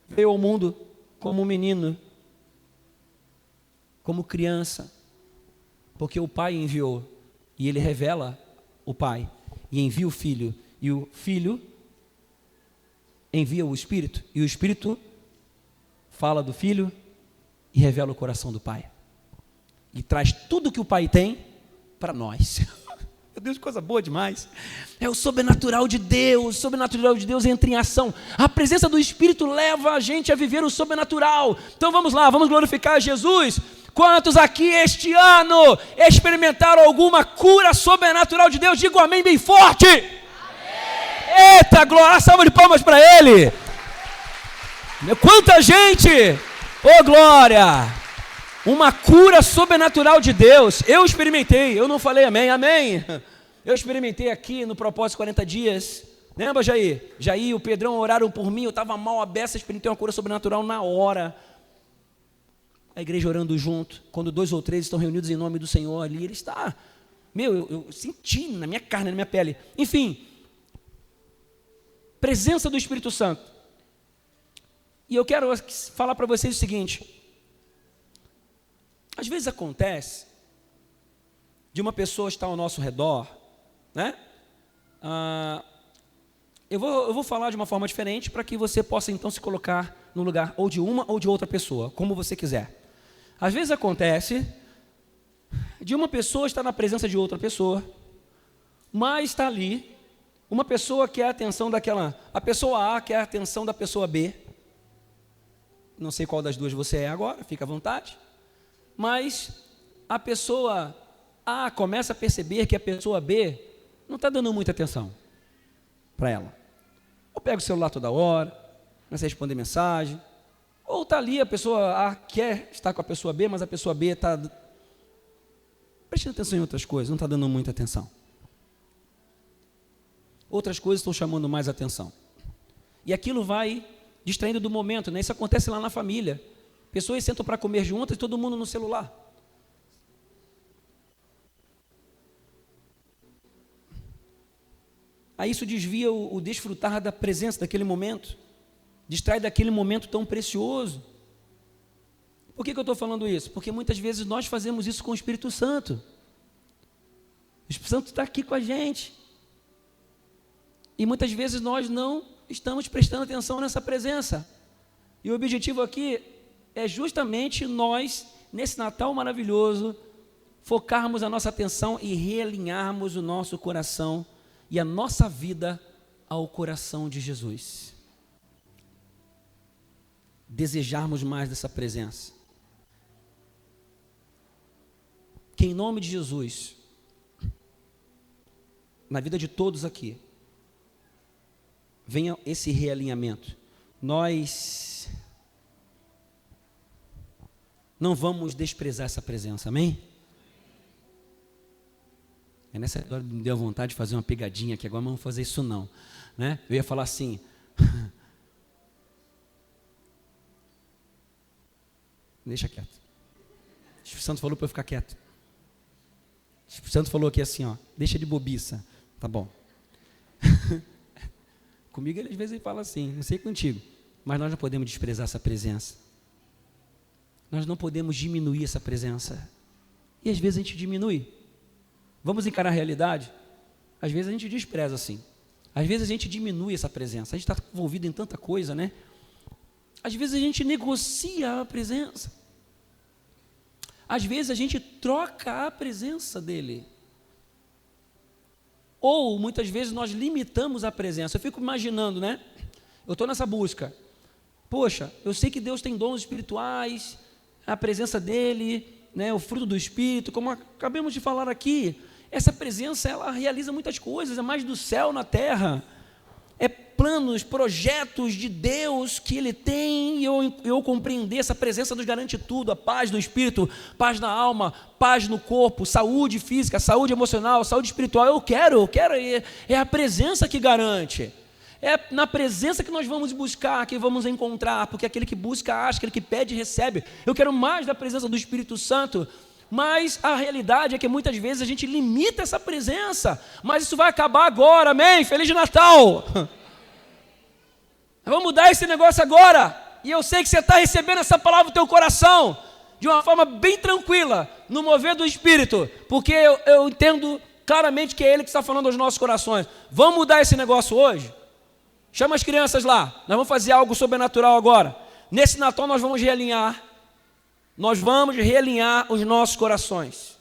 veio ao mundo como um menino, como criança, porque o Pai enviou, e Ele revela o Pai, e envia o Filho, e o Filho envia o Espírito, e o Espírito fala do Filho, e revela o coração do Pai, e traz tudo que o Pai tem para nós. Meu Deus, coisa boa demais. É o sobrenatural de Deus entra em ação. A presença do Espírito leva a gente a viver o sobrenatural. Então vamos lá, vamos glorificar Jesus. Quantos aqui este ano experimentaram alguma cura sobrenatural de Deus? Digo amém bem forte. Amém. Eita, glória, salva de palmas para Ele. Quanta gente, glória. Uma cura sobrenatural de Deus. Eu experimentei, eu não falei amém, amém. Eu experimentei aqui no Propósito 40 Dias. Lembra, Jair? Jair e o Pedrão oraram por mim, eu estava mal à beça, experimentei uma cura sobrenatural na hora. A igreja orando junto, quando 2 ou 3 estão reunidos em nome do Senhor ali, Ele está. Eu senti na minha carne, na minha pele. Enfim, presença do Espírito Santo. E eu quero falar para vocês o seguinte. Às vezes acontece de uma pessoa estar ao nosso redor, né? Eu vou falar de uma forma diferente para que você possa então se colocar no lugar ou de uma ou de outra pessoa, como você quiser. Às vezes acontece de uma pessoa estar na presença de outra pessoa, mas está ali, uma pessoa quer a atenção a pessoa A quer a atenção da pessoa B, não sei qual das duas você é agora, fica à vontade, mas a pessoa A começa a perceber que a pessoa B não está dando muita atenção para ela, ou pega o celular toda hora, começa a responder mensagem, ou está ali, a pessoa A quer estar com a pessoa B, mas a pessoa B está prestando atenção em outras coisas, não está dando muita atenção. Outras coisas estão chamando mais atenção. E aquilo vai distraindo do momento, né? Isso acontece lá na família. Pessoas sentam para comer juntas e todo mundo no celular. Aí isso desvia o desfrutar da presença daquele momento, distrai daquele momento tão precioso. Por que eu estou falando isso? Porque muitas vezes nós fazemos isso com o Espírito Santo. O Espírito Santo está aqui com a gente. E muitas vezes nós não estamos prestando atenção nessa presença. E o objetivo aqui é justamente nós, nesse Natal maravilhoso, focarmos a nossa atenção e realinharmos o nosso coração e a nossa vida ao coração de Jesus. Desejarmos mais dessa presença. Que em nome de Jesus, na vida de todos aqui, venha esse realinhamento. Nós não vamos desprezar essa presença, amém? É nessa hora que me deu vontade de fazer uma pegadinha aqui, agora não vamos fazer isso não, né? Eu ia falar assim, deixa quieto. O Espírito Santo falou para eu ficar quieto. O Espírito Santo falou aqui assim, ó, deixa de bobiça, tá bom. Comigo ele às vezes ele fala assim, não sei contigo, mas nós não podemos desprezar essa presença. Nós não podemos diminuir essa presença. E às vezes a gente diminui. Vamos encarar a realidade? Às vezes a gente despreza assim. Às vezes a gente diminui essa presença. A gente está envolvido em tanta coisa, né? Às vezes a gente negocia a presença. Às vezes a gente troca a presença dele. Ou muitas vezes nós limitamos a presença. Eu fico imaginando, né? Eu estou nessa busca. Poxa, eu sei que Deus tem dons espirituais, a presença dele, né, o fruto do Espírito, como acabamos de falar aqui, essa presença, ela realiza muitas coisas, é mais do céu na terra, é planos, projetos de Deus que ele tem, e eu compreender, essa presença nos garante tudo, a paz do Espírito, paz na alma, paz no corpo, saúde física, saúde emocional, saúde espiritual, eu quero, é a presença que garante. É na presença que nós vamos buscar, que vamos encontrar, porque aquele que busca, acha, aquele que pede, recebe. Eu quero mais da presença do Espírito Santo, mas a realidade é que muitas vezes a gente limita essa presença, mas isso vai acabar agora, amém? Feliz Natal! Vamos mudar esse negócio agora, e eu sei que você está recebendo essa palavra no teu coração, de uma forma bem tranquila, no mover do Espírito, porque eu entendo claramente que é Ele que está falando aos nossos corações. Vamos mudar esse negócio hoje? Chama as crianças lá, nós vamos fazer algo sobrenatural agora. Nesse Natal nós vamos realinhar os nossos corações.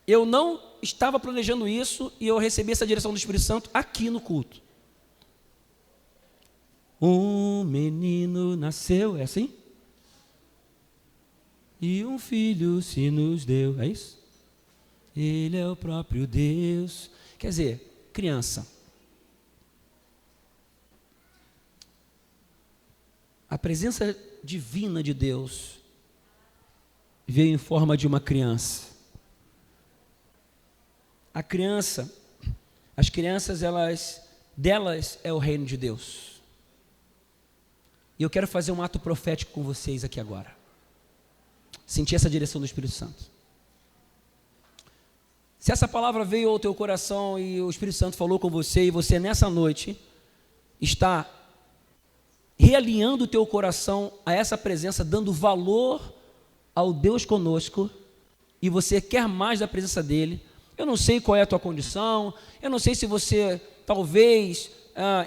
Eu não estava planejando isso e eu recebi essa direção do Espírito Santo aqui no culto. Um menino nasceu, é assim? E um filho se nos deu, é isso? Ele é o próprio Deus. Quer dizer, criança. A presença divina de Deus veio em forma de uma criança. As crianças, delas é o reino de Deus. E eu quero fazer um ato profético com vocês aqui agora. Sentir essa direção do Espírito Santo. Se essa palavra veio ao teu coração e o Espírito Santo falou com você, e você nessa noite está realinhando o teu coração a essa presença, dando valor ao Deus conosco, e você quer mais da presença dele, eu não sei qual é a tua condição, eu não sei se você talvez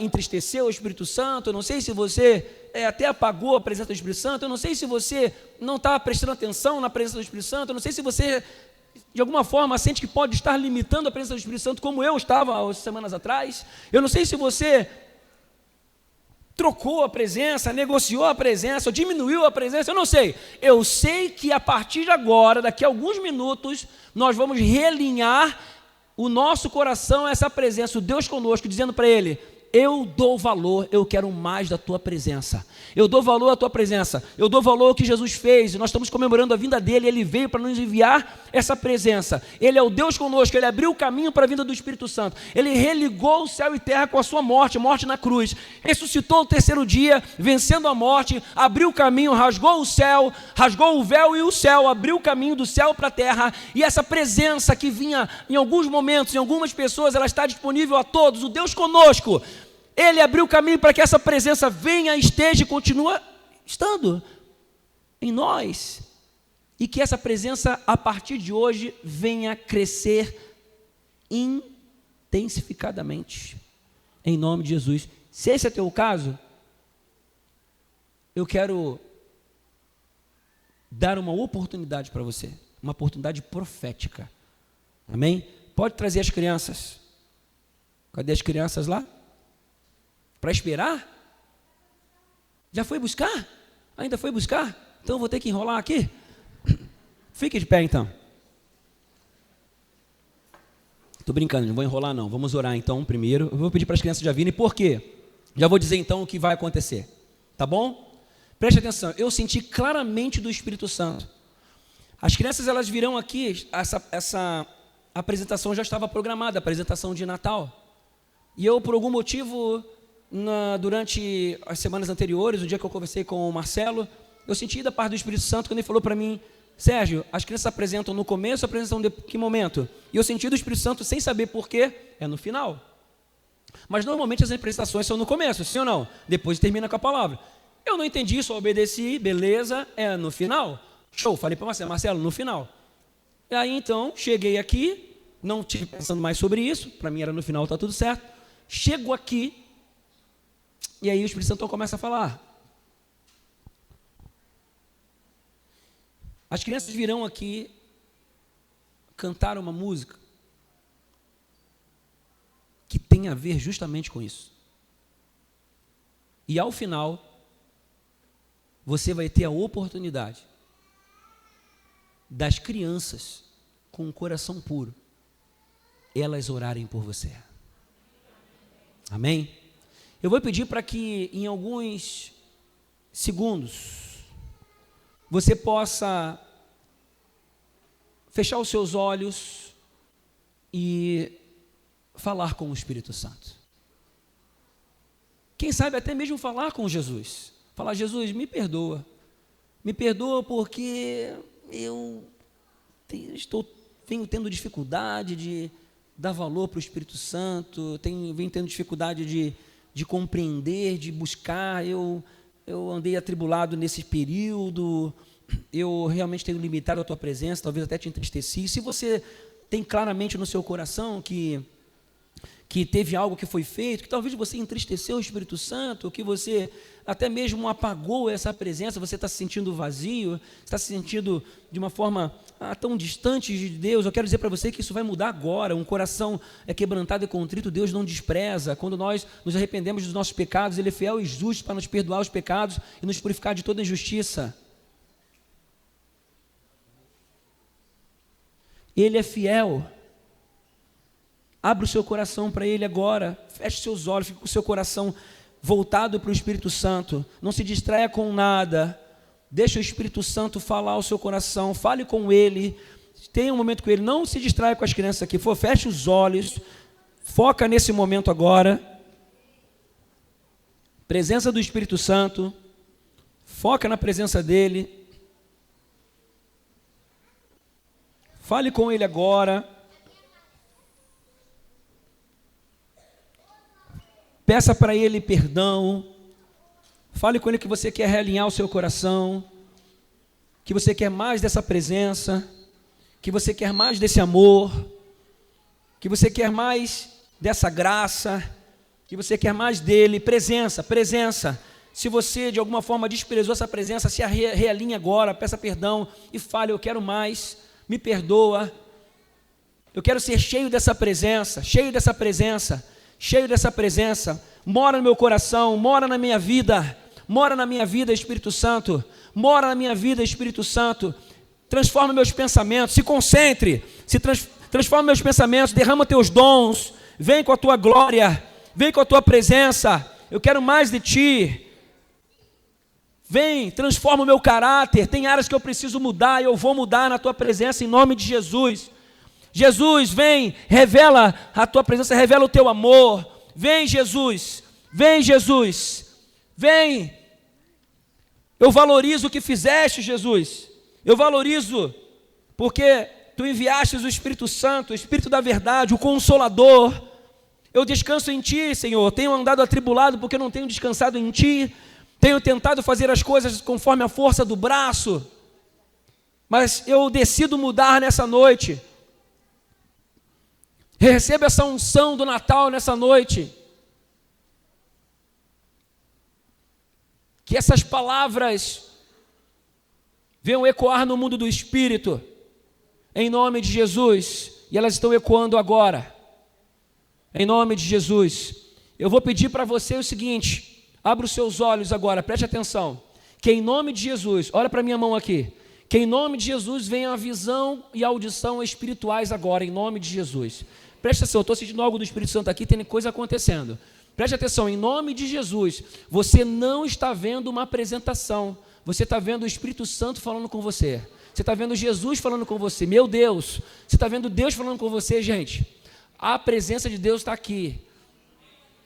entristeceu o Espírito Santo, eu não sei se você até apagou a presença do Espírito Santo, eu não sei se você não está prestando atenção na presença do Espírito Santo, eu não sei se você de alguma forma sente que pode estar limitando a presença do Espírito Santo, como eu estava há semanas atrás, eu não sei se você trocou a presença, negociou a presença, ou diminuiu a presença, eu não sei. Eu sei que a partir de agora, daqui a alguns minutos, nós vamos realinhar o nosso coração a essa presença, o Deus conosco, dizendo para Ele: eu dou valor, eu quero mais da tua presença. Eu dou valor à tua presença. Eu dou valor ao que Jesus fez. Nós estamos comemorando a vinda dele. Ele veio para nos enviar essa presença. Ele é o Deus conosco. Ele abriu o caminho para a vinda do Espírito Santo. Ele religou o céu e terra com a sua morte na cruz. Ressuscitou no terceiro dia, vencendo a morte, abriu o caminho, rasgou o céu, rasgou o véu e o céu, abriu o caminho do céu para a terra. E essa presença que vinha em alguns momentos, em algumas pessoas, ela está disponível a todos. O Deus conosco. Ele abriu o caminho para que essa presença venha, esteja e continue estando em nós. E que essa presença, a partir de hoje, venha crescer intensificadamente. em nome de Jesus. Se esse é teu caso, eu quero dar uma oportunidade para você, uma oportunidade profética. Amém? Pode trazer as crianças. Cadê as crianças lá? Para esperar? Já foi buscar? Ainda foi buscar? Então eu vou ter que enrolar aqui. Fique de pé então. Estou brincando, não vou enrolar não. Vamos orar então primeiro. Eu vou pedir para as crianças já virem. Por quê? Já vou dizer então o que vai acontecer. Tá bom? Preste atenção. Eu senti claramente do Espírito Santo. As crianças, elas virão aqui. Essa apresentação já estava programada, a apresentação de Natal. E eu, por algum motivo, durante as semanas anteriores, o dia que eu conversei com o Marcelo, eu senti da parte do Espírito Santo quando ele falou para mim: Sérgio, as crianças apresentam no começo, apresentam de que momento? E eu senti do Espírito Santo, sem saber porquê, é no final. Mas normalmente as apresentações são no começo, sim ou não? Depois termina com a palavra. Eu não entendi, só obedeci, beleza, é no final. Show, falei para Marcelo, no final. E aí então, cheguei aqui, não tive pensando mais sobre isso, para mim era no final, está tudo certo. Chego aqui, e aí o Espírito Santo começa a falar. As crianças virão aqui cantar uma música que tem a ver justamente com isso. E ao final, você vai ter a oportunidade das crianças com o coração puro, elas orarem por você. Amém? Eu vou pedir para que em alguns segundos você possa fechar os seus olhos e falar com o Espírito Santo. Quem sabe até mesmo falar com Jesus. Falar: Jesus, me perdoa. Me perdoa porque eu venho tendo dificuldade de dar valor para o Espírito Santo, venho tendo dificuldade de compreender, de buscar. Eu andei atribulado nesse período, eu realmente tenho limitado a tua presença, talvez até te entristeci. Se você tem claramente no seu coração que teve algo que foi feito, que talvez você entristeceu o Espírito Santo, que você até mesmo apagou essa presença, você está se sentindo vazio, está se sentindo de uma forma tão distante de Deus, eu quero dizer para você que isso vai mudar agora. Um coração quebrantado e contrito, Deus não despreza. Quando nós nos arrependemos dos nossos pecados, Ele é fiel e justo para nos perdoar os pecados e nos purificar de toda injustiça. Ele é fiel. Abra o seu coração para Ele agora, feche seus olhos, fique com o seu coração voltado para o Espírito Santo, não se distraia com nada, deixa o Espírito Santo falar ao seu coração, fale com Ele, tenha um momento com Ele, não se distraia com as crianças aqui, feche os olhos, foca nesse momento agora, presença do Espírito Santo, foca na presença dEle, fale com Ele agora. Peça para Ele perdão, fale com Ele que você quer realinhar o seu coração, que você quer mais dessa presença, que você quer mais desse amor, que você quer mais dessa graça, que você quer mais dEle. Presença. Se você de alguma forma desprezou essa presença, se realinhe agora, peça perdão e fale: eu quero mais, me perdoa, eu quero ser cheio dessa presença, mora no meu coração, mora na minha vida, Espírito Santo, mora na minha vida, Espírito Santo, transforma meus pensamentos, se concentre, transforma meus pensamentos, derrama teus dons, vem com a tua glória, vem com a tua presença, eu quero mais de ti, vem, transforma o meu caráter, tem áreas que eu preciso mudar, eu vou mudar na tua presença, em nome de Jesus. Jesus, vem, revela a tua presença, revela o teu amor. Vem, Jesus, vem. Eu valorizo o que fizeste, Jesus. Eu valorizo, porque tu enviaste o Espírito Santo, o Espírito da verdade, o Consolador. Eu descanso em ti, Senhor. Tenho andado atribulado porque não tenho descansado em ti. Tenho tentado fazer as coisas conforme a força do braço. Mas eu decido mudar nessa noite. Receba essa unção do Natal nessa noite. Que essas palavras venham ecoar no mundo do Espírito, em nome de Jesus, e elas estão ecoando agora, em nome de Jesus. Eu vou pedir para você o seguinte, abra os seus olhos agora, preste atenção, que em nome de Jesus, olha para a minha mão aqui, que em nome de Jesus venha a visão e a audição espirituais agora, em nome de Jesus. Preste atenção, eu estou sentindo algo do Espírito Santo aqui, tem coisa acontecendo. Preste atenção, em nome de Jesus, você não está vendo uma apresentação, você está vendo o Espírito Santo falando com você. Você está vendo Jesus falando com você. Meu Deus, você está vendo Deus falando com você, gente. A presença de Deus está aqui.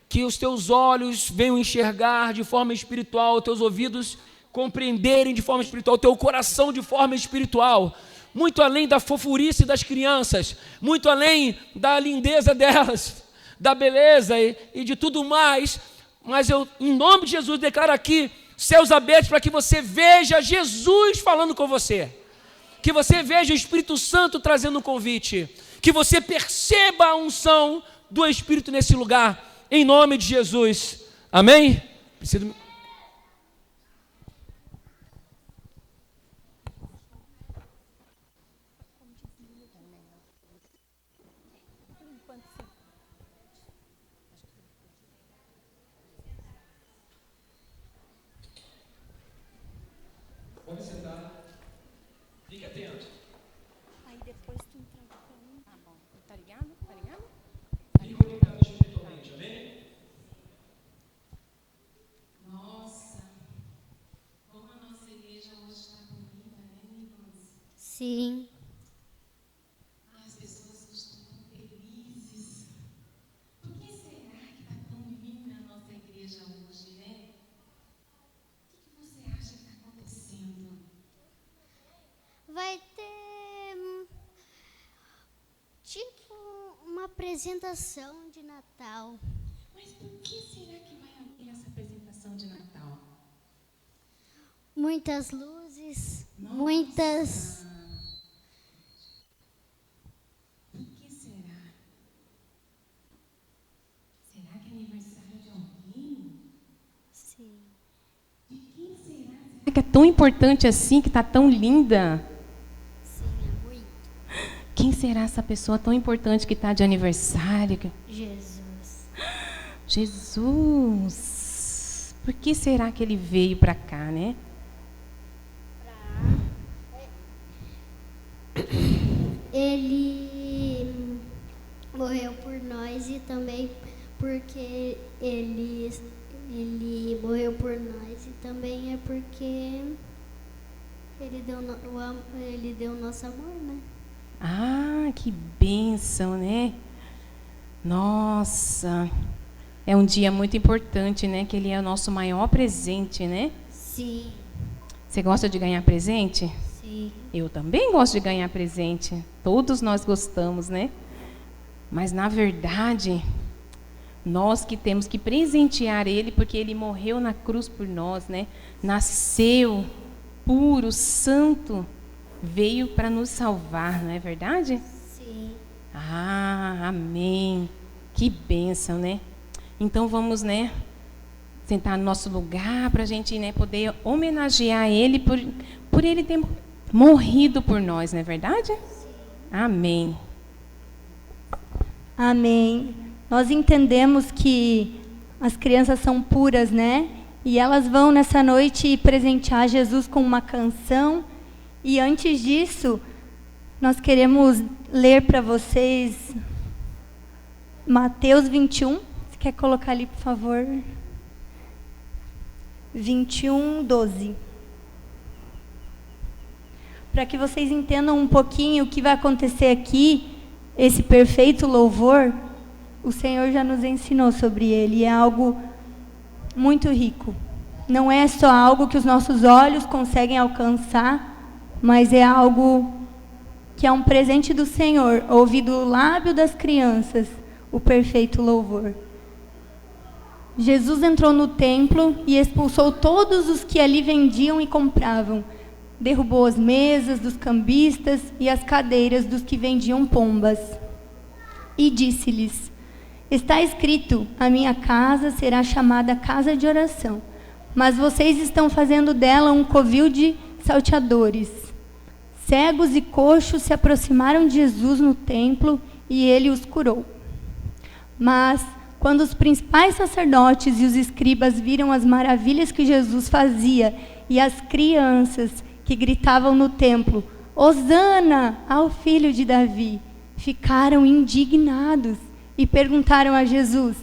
Que os teus olhos venham enxergar de forma espiritual, os teus ouvidos compreenderem de forma espiritual, o teu coração de forma espiritual, muito além da fofurice das crianças, muito além da lindeza delas, da beleza e de tudo mais, mas eu, em nome de Jesus, declaro aqui céus abertos para que você veja Jesus falando com você, que você veja o Espírito Santo trazendo um convite, que você perceba a unção do Espírito nesse lugar, em nome de Jesus, amém? Preciso... Pode sentar. Fique atento. Aí depois tu entrega pra mim. Tá bom. Tá ligado? Tá ligado? Fique conectado espiritualmente, amém? Nossa, como a nossa igreja hoje está bonita, né, irmãs? Sim. As pessoas estão tão felizes. Por que será que está tão linda a nossa igreja hoje, né? O que você acha que está acontecendo? Vai ter tipo uma apresentação de Natal. Mas por que será que vai haver essa apresentação de Natal? Muitas luzes, Nossa. muitas... Por que será? Será que é aniversário de alguém? Sim. De quem será? Será que é tão importante assim, que está tão linda? Sim, é muito. Quem será essa pessoa tão importante que está de aniversário? Jesus. Jesus! Por que será que ele veio para cá, né? Ele morreu por nós e também porque ele morreu por nós e também é porque ele deu nosso amor, né? Ah, que bênção, né? Nossa! É um dia muito importante, né? Que ele é o nosso maior presente, né? Sim, Você gosta de ganhar presente? sim. Eu também gosto de ganhar presente. Todos nós gostamos, né? Mas, na verdade, nós que temos que presentear ele, porque ele morreu na cruz por nós, né? Nasceu puro, santo, veio para nos salvar, não é verdade? Sim. Ah, amém. Que bênção, né? Então, vamos, né? Sentar no nosso lugar para a gente, né, poder homenagear ele por ele ter morrido por nós, não é verdade? Amém. Amém. Nós entendemos que as crianças são puras, né? E elas vão nessa noite presentear Jesus com uma canção. E antes disso, nós queremos ler para vocês Mateus 21. Você quer colocar ali, por favor? 21, 12. Para que vocês entendam um pouquinho o que vai acontecer aqui, esse perfeito louvor, o Senhor já nos ensinou sobre ele. É algo muito rico. Não é só algo que os nossos olhos conseguem alcançar, mas é algo que é um presente do Senhor, ouvir do lábio das crianças o perfeito louvor. Jesus entrou no templo e expulsou todos os que ali vendiam e compravam. Derrubou as mesas dos cambistas e as cadeiras dos que vendiam pombas. E disse-lhes: está escrito, a minha casa será chamada casa de oração, mas vocês estão fazendo dela um covil de salteadores. Cegos e coxos se aproximaram de Jesus no templo e ele os curou. Mas, quando os principais sacerdotes e os escribas viram as maravilhas que Jesus fazia e as crianças que gritavam no templo, Hosana ao filho de Davi, ficaram indignados e perguntaram a Jesus: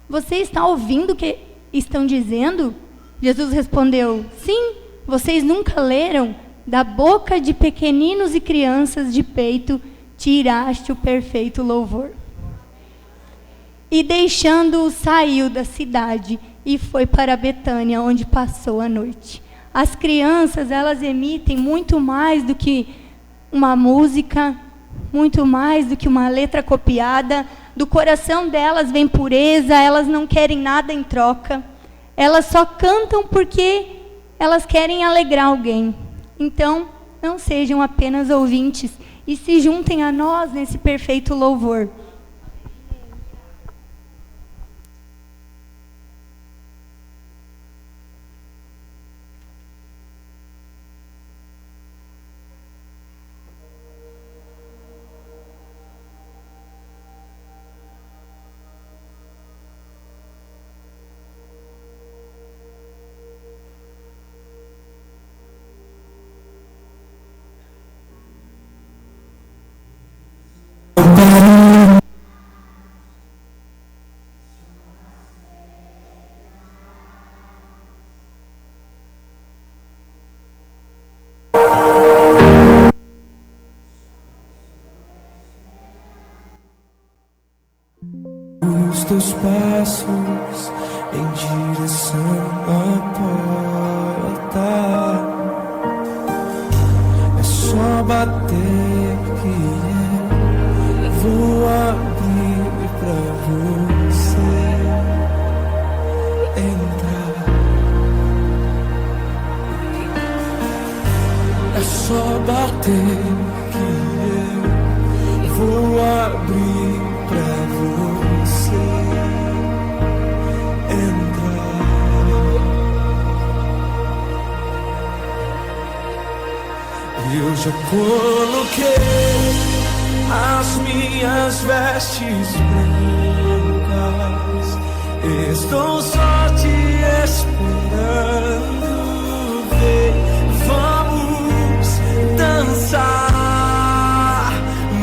você está ouvindo o que estão dizendo? Jesus respondeu: sim, vocês nunca leram? Da boca de pequeninos e crianças de peito tiraste o perfeito louvor. E deixando-o, saiu da cidade e foi para Betânia, onde passou a noite. As crianças, elas emitem muito mais do que uma música, muito mais do que uma letra copiada. Do coração delas vem pureza, elas não querem nada em troca. Elas só cantam porque elas querem alegrar alguém. Então, não sejam apenas ouvintes e se juntem a nós nesse perfeito louvor. Os teus passos em direção à porta, é só bater que eu vou abrir pra você entrar. É só bater que eu vou abrir pra você entrar. Eu já coloquei as minhas vestes brancas, estou só te esperando. Vem, vamos dançar,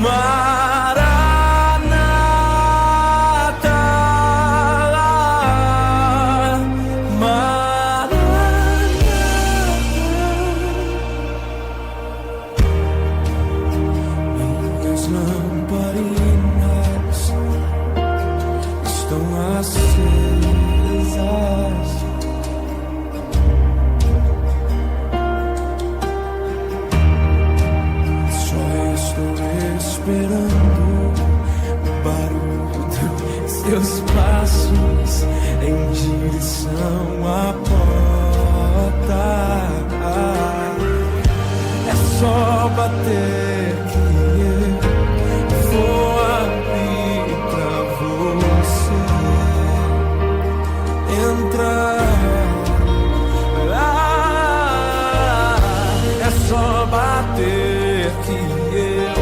Maranata, Maranata. Minhas lamparinas estão acesas, só estou esperando o barulho dos seus passos em direção à porta. É só bater que eu vou abrir pra você entrar. É só bater que eu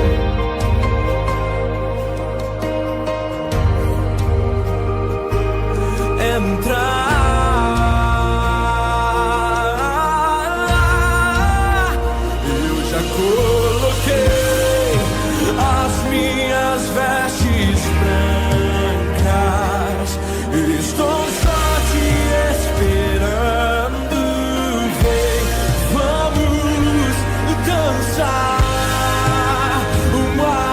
entrar. Eu já coloquei as minhas vestes brancas, estou só te esperando. Vem, vamos dançar, Maranata,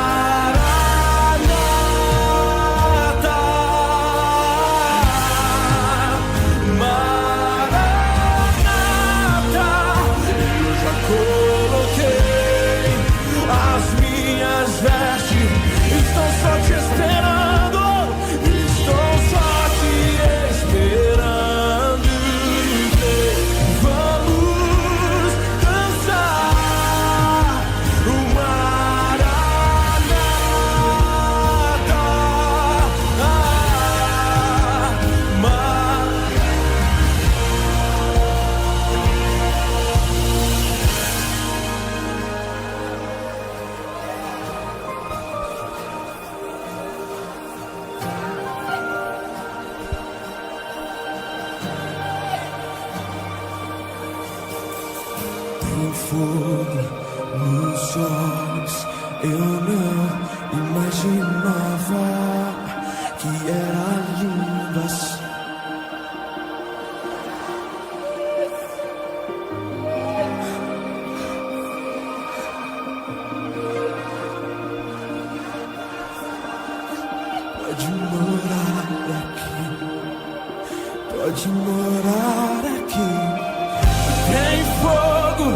fogo nos olhos. Eu não imaginava que era lindo assim. Pode morar aqui. Tem fogo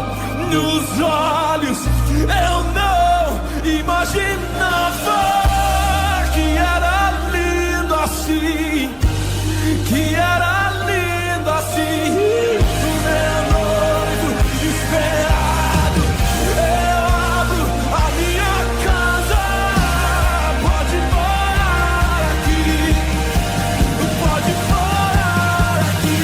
nos olhos. Eu não imaginava que era lindo assim. Que era lindo assim. O meu noivo esperado. Eu abro a minha casa. Pode morar aqui. Pode morar aqui.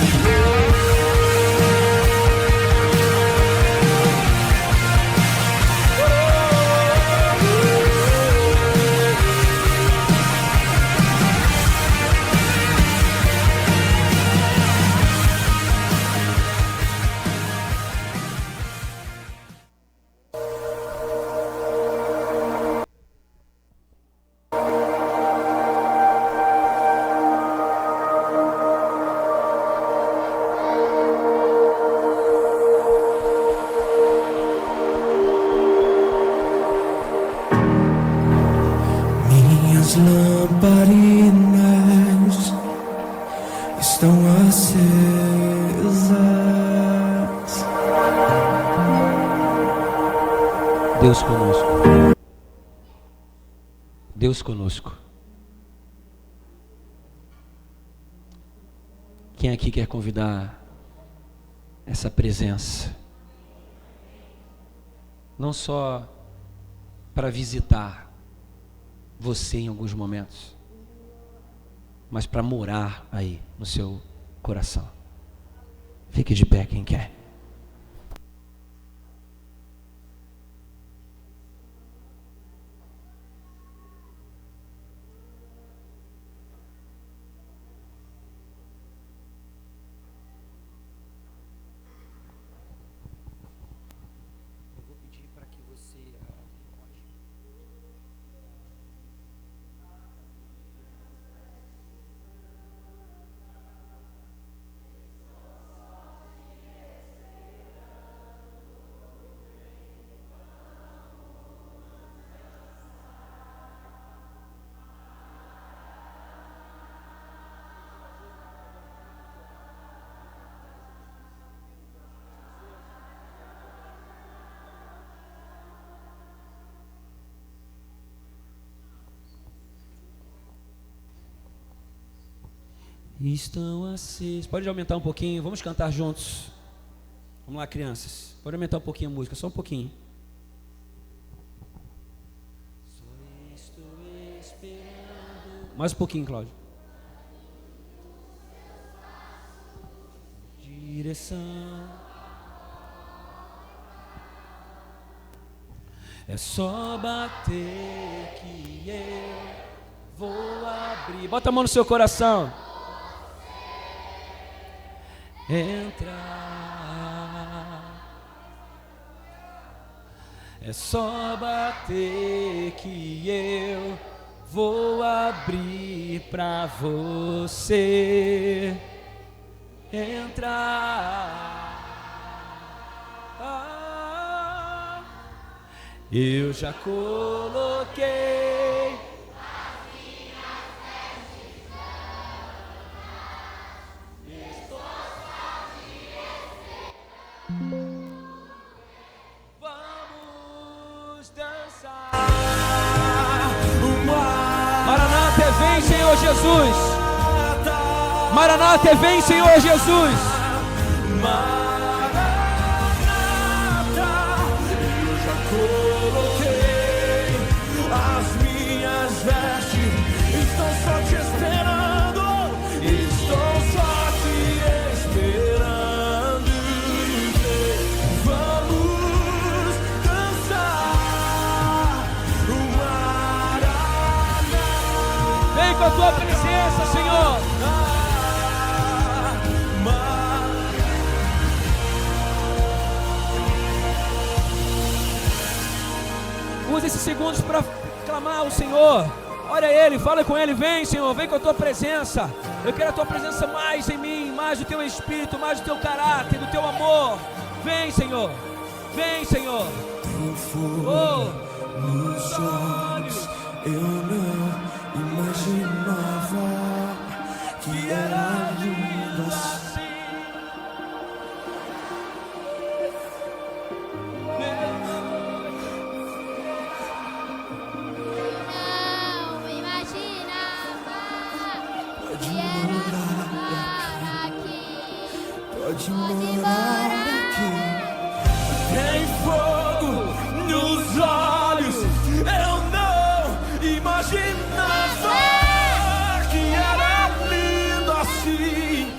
Minhas lamparinas estão acesas. Deus conosco. Deus conosco. Quem aqui quer convidar essa presença? Não só para visitar você em alguns momentos, mas para morar aí no seu coração. Fique de pé quem quer. Estão acesas. Pode aumentar um pouquinho, vamos cantar juntos. Vamos lá, crianças. Pode aumentar um pouquinho a música, só um pouquinho. Só estou esperando. Mais um pouquinho, Cláudio. Direção. É só bater que eu vou abrir. Bota a mão no seu coração. Entrar. É só bater que eu vou abrir pra você entrar. Eu já coloquei vem, Senhor Jesus. Maranata, vem, Senhor Jesus. Maranata, eu já coloquei as minhas vestes. Estou só te esperando. Estou só te esperando. Vamos dançar. Vem com a tua presença, Senhor. Use esses segundos para clamar ao Senhor. Olha Ele, fala com Ele. Vem, Senhor, vem com a Tua presença. Eu quero a Tua presença mais em mim, mais do Teu Espírito, mais do Teu caráter, do Teu amor. Vem, Senhor. Vem, Senhor. Oh, nos olhos, eu não imaginava que era lindo assim. Pode morar aqui. Tem fogo nos olhos. Eu não imaginava que era lindo assim.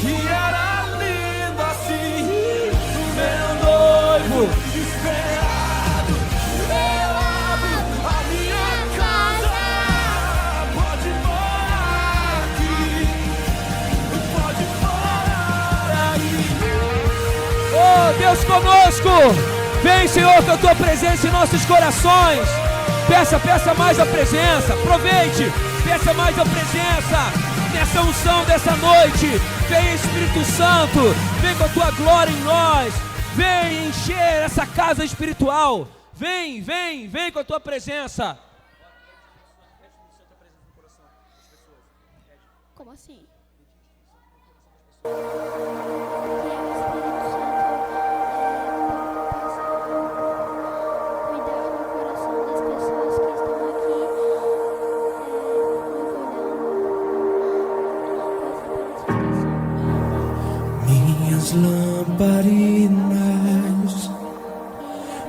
Que era lindo assim. Meu noivo esperado. Eu abro a minha casa. Pode morar aqui. Pode morar aí. Oh, Deus conosco. Vem, Senhor, com a Tua presença em nossos corações. Peça mais a presença. Aproveite, peça mais a presença nessa unção dessa noite. Vem, Espírito Santo, vem com a Tua glória em nós. Vem encher essa casa espiritual. Vem com a Tua presença. Como assim? Minhas lamparinas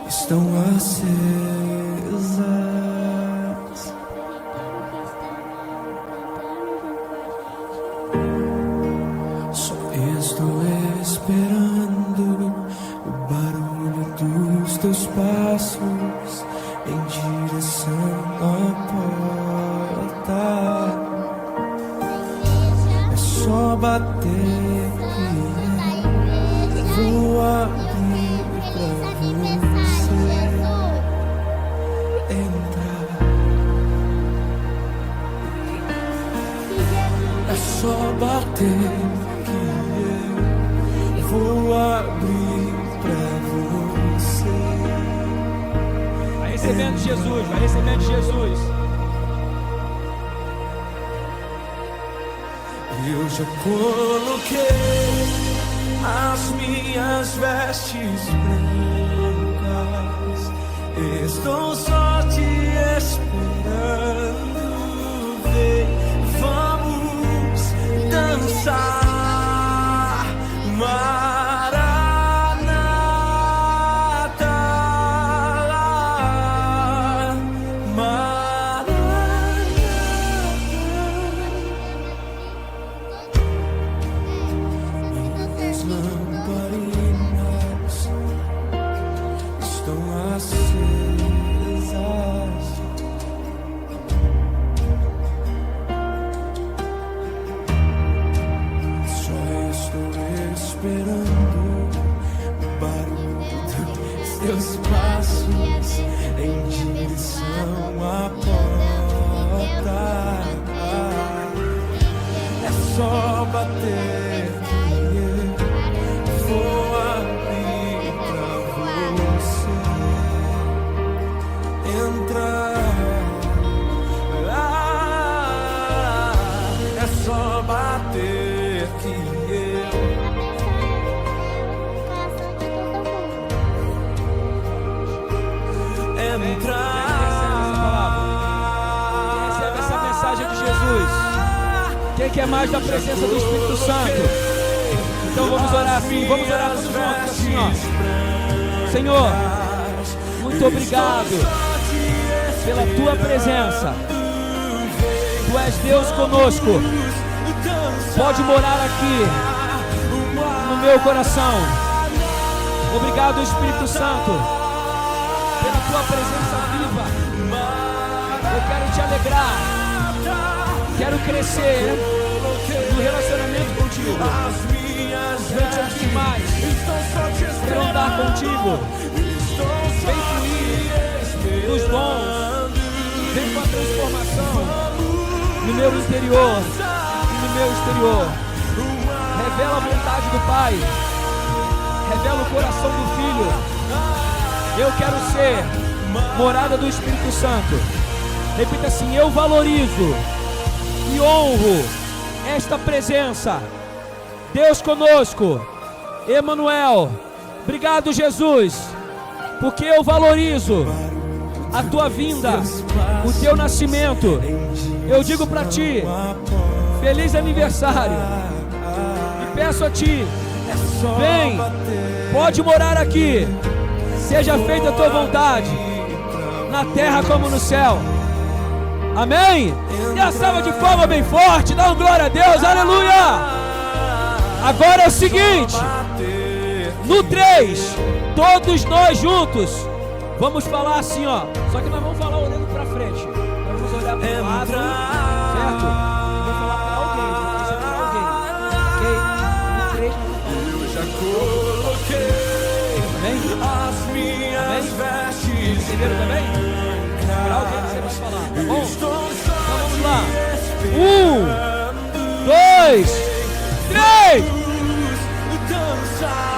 estão acesas. Só estou esperando o barulho dos Teus passos em direção à porta. É só bater. Vou abrir pra você entrar. É só bater que eu vou abrir pra você. Vai recebendo Jesus, vai recebendo Jesus. Eu já coloquei as minhas vestes brancas, estou só te esperando. Vem, vamos dançar, Maranata, Minhas lamparinas estão acesas. Só estou esperando o barulho dos Teus passos em direção à porta. É só bater que eu vou abrir pra você entrar. É só bater que eu entrar. Recebe essa mensagem de Jesus. Quem quer mais da presença do Espírito Santo? Então vamos orar assim, vamos orar todos juntos assim, ó. Senhor, muito obrigado pela Tua presença. Tu és Deus conosco. Pode morar aqui no meu coração. Obrigado, Espírito Santo, pela Tua presença viva. Eu quero te alegrar. Quero crescer no relacionamento contigo. Quero te ouvir mais. Quero andar contigo. Vem fluir. dos dons. Vem com a transformação no meu interior e no meu exterior. Revela a vontade do Pai. Revela o coração do Filho. Eu quero ser morada do Espírito Santo. Repita assim: eu valorizo e honro esta presença. Deus conosco, Emanuel. Obrigado, Jesus, porque eu valorizo a tua vinda, o teu nascimento. Eu digo para ti, feliz aniversário. E peço a ti, vem, pode morar aqui. Seja feita a tua vontade, na terra como no céu. Amém? E a salva de palmas bem forte, dá um glória a Deus, aleluia! Agora é o seguinte, no 3, todos nós juntos, vamos falar assim, ó. Só que nós vamos falar olhando pra frente. Nós vamos olhar para o lado, certo? Vou falar para alguém, vou dizer para alguém. Ok? No 3 nós vamos falar. Já coloquei Amém? as minhas vestes. Entenderam também? Para alguém você vai falar, tá bom? Estou Então vamos lá. 1, 2, 3. cansado.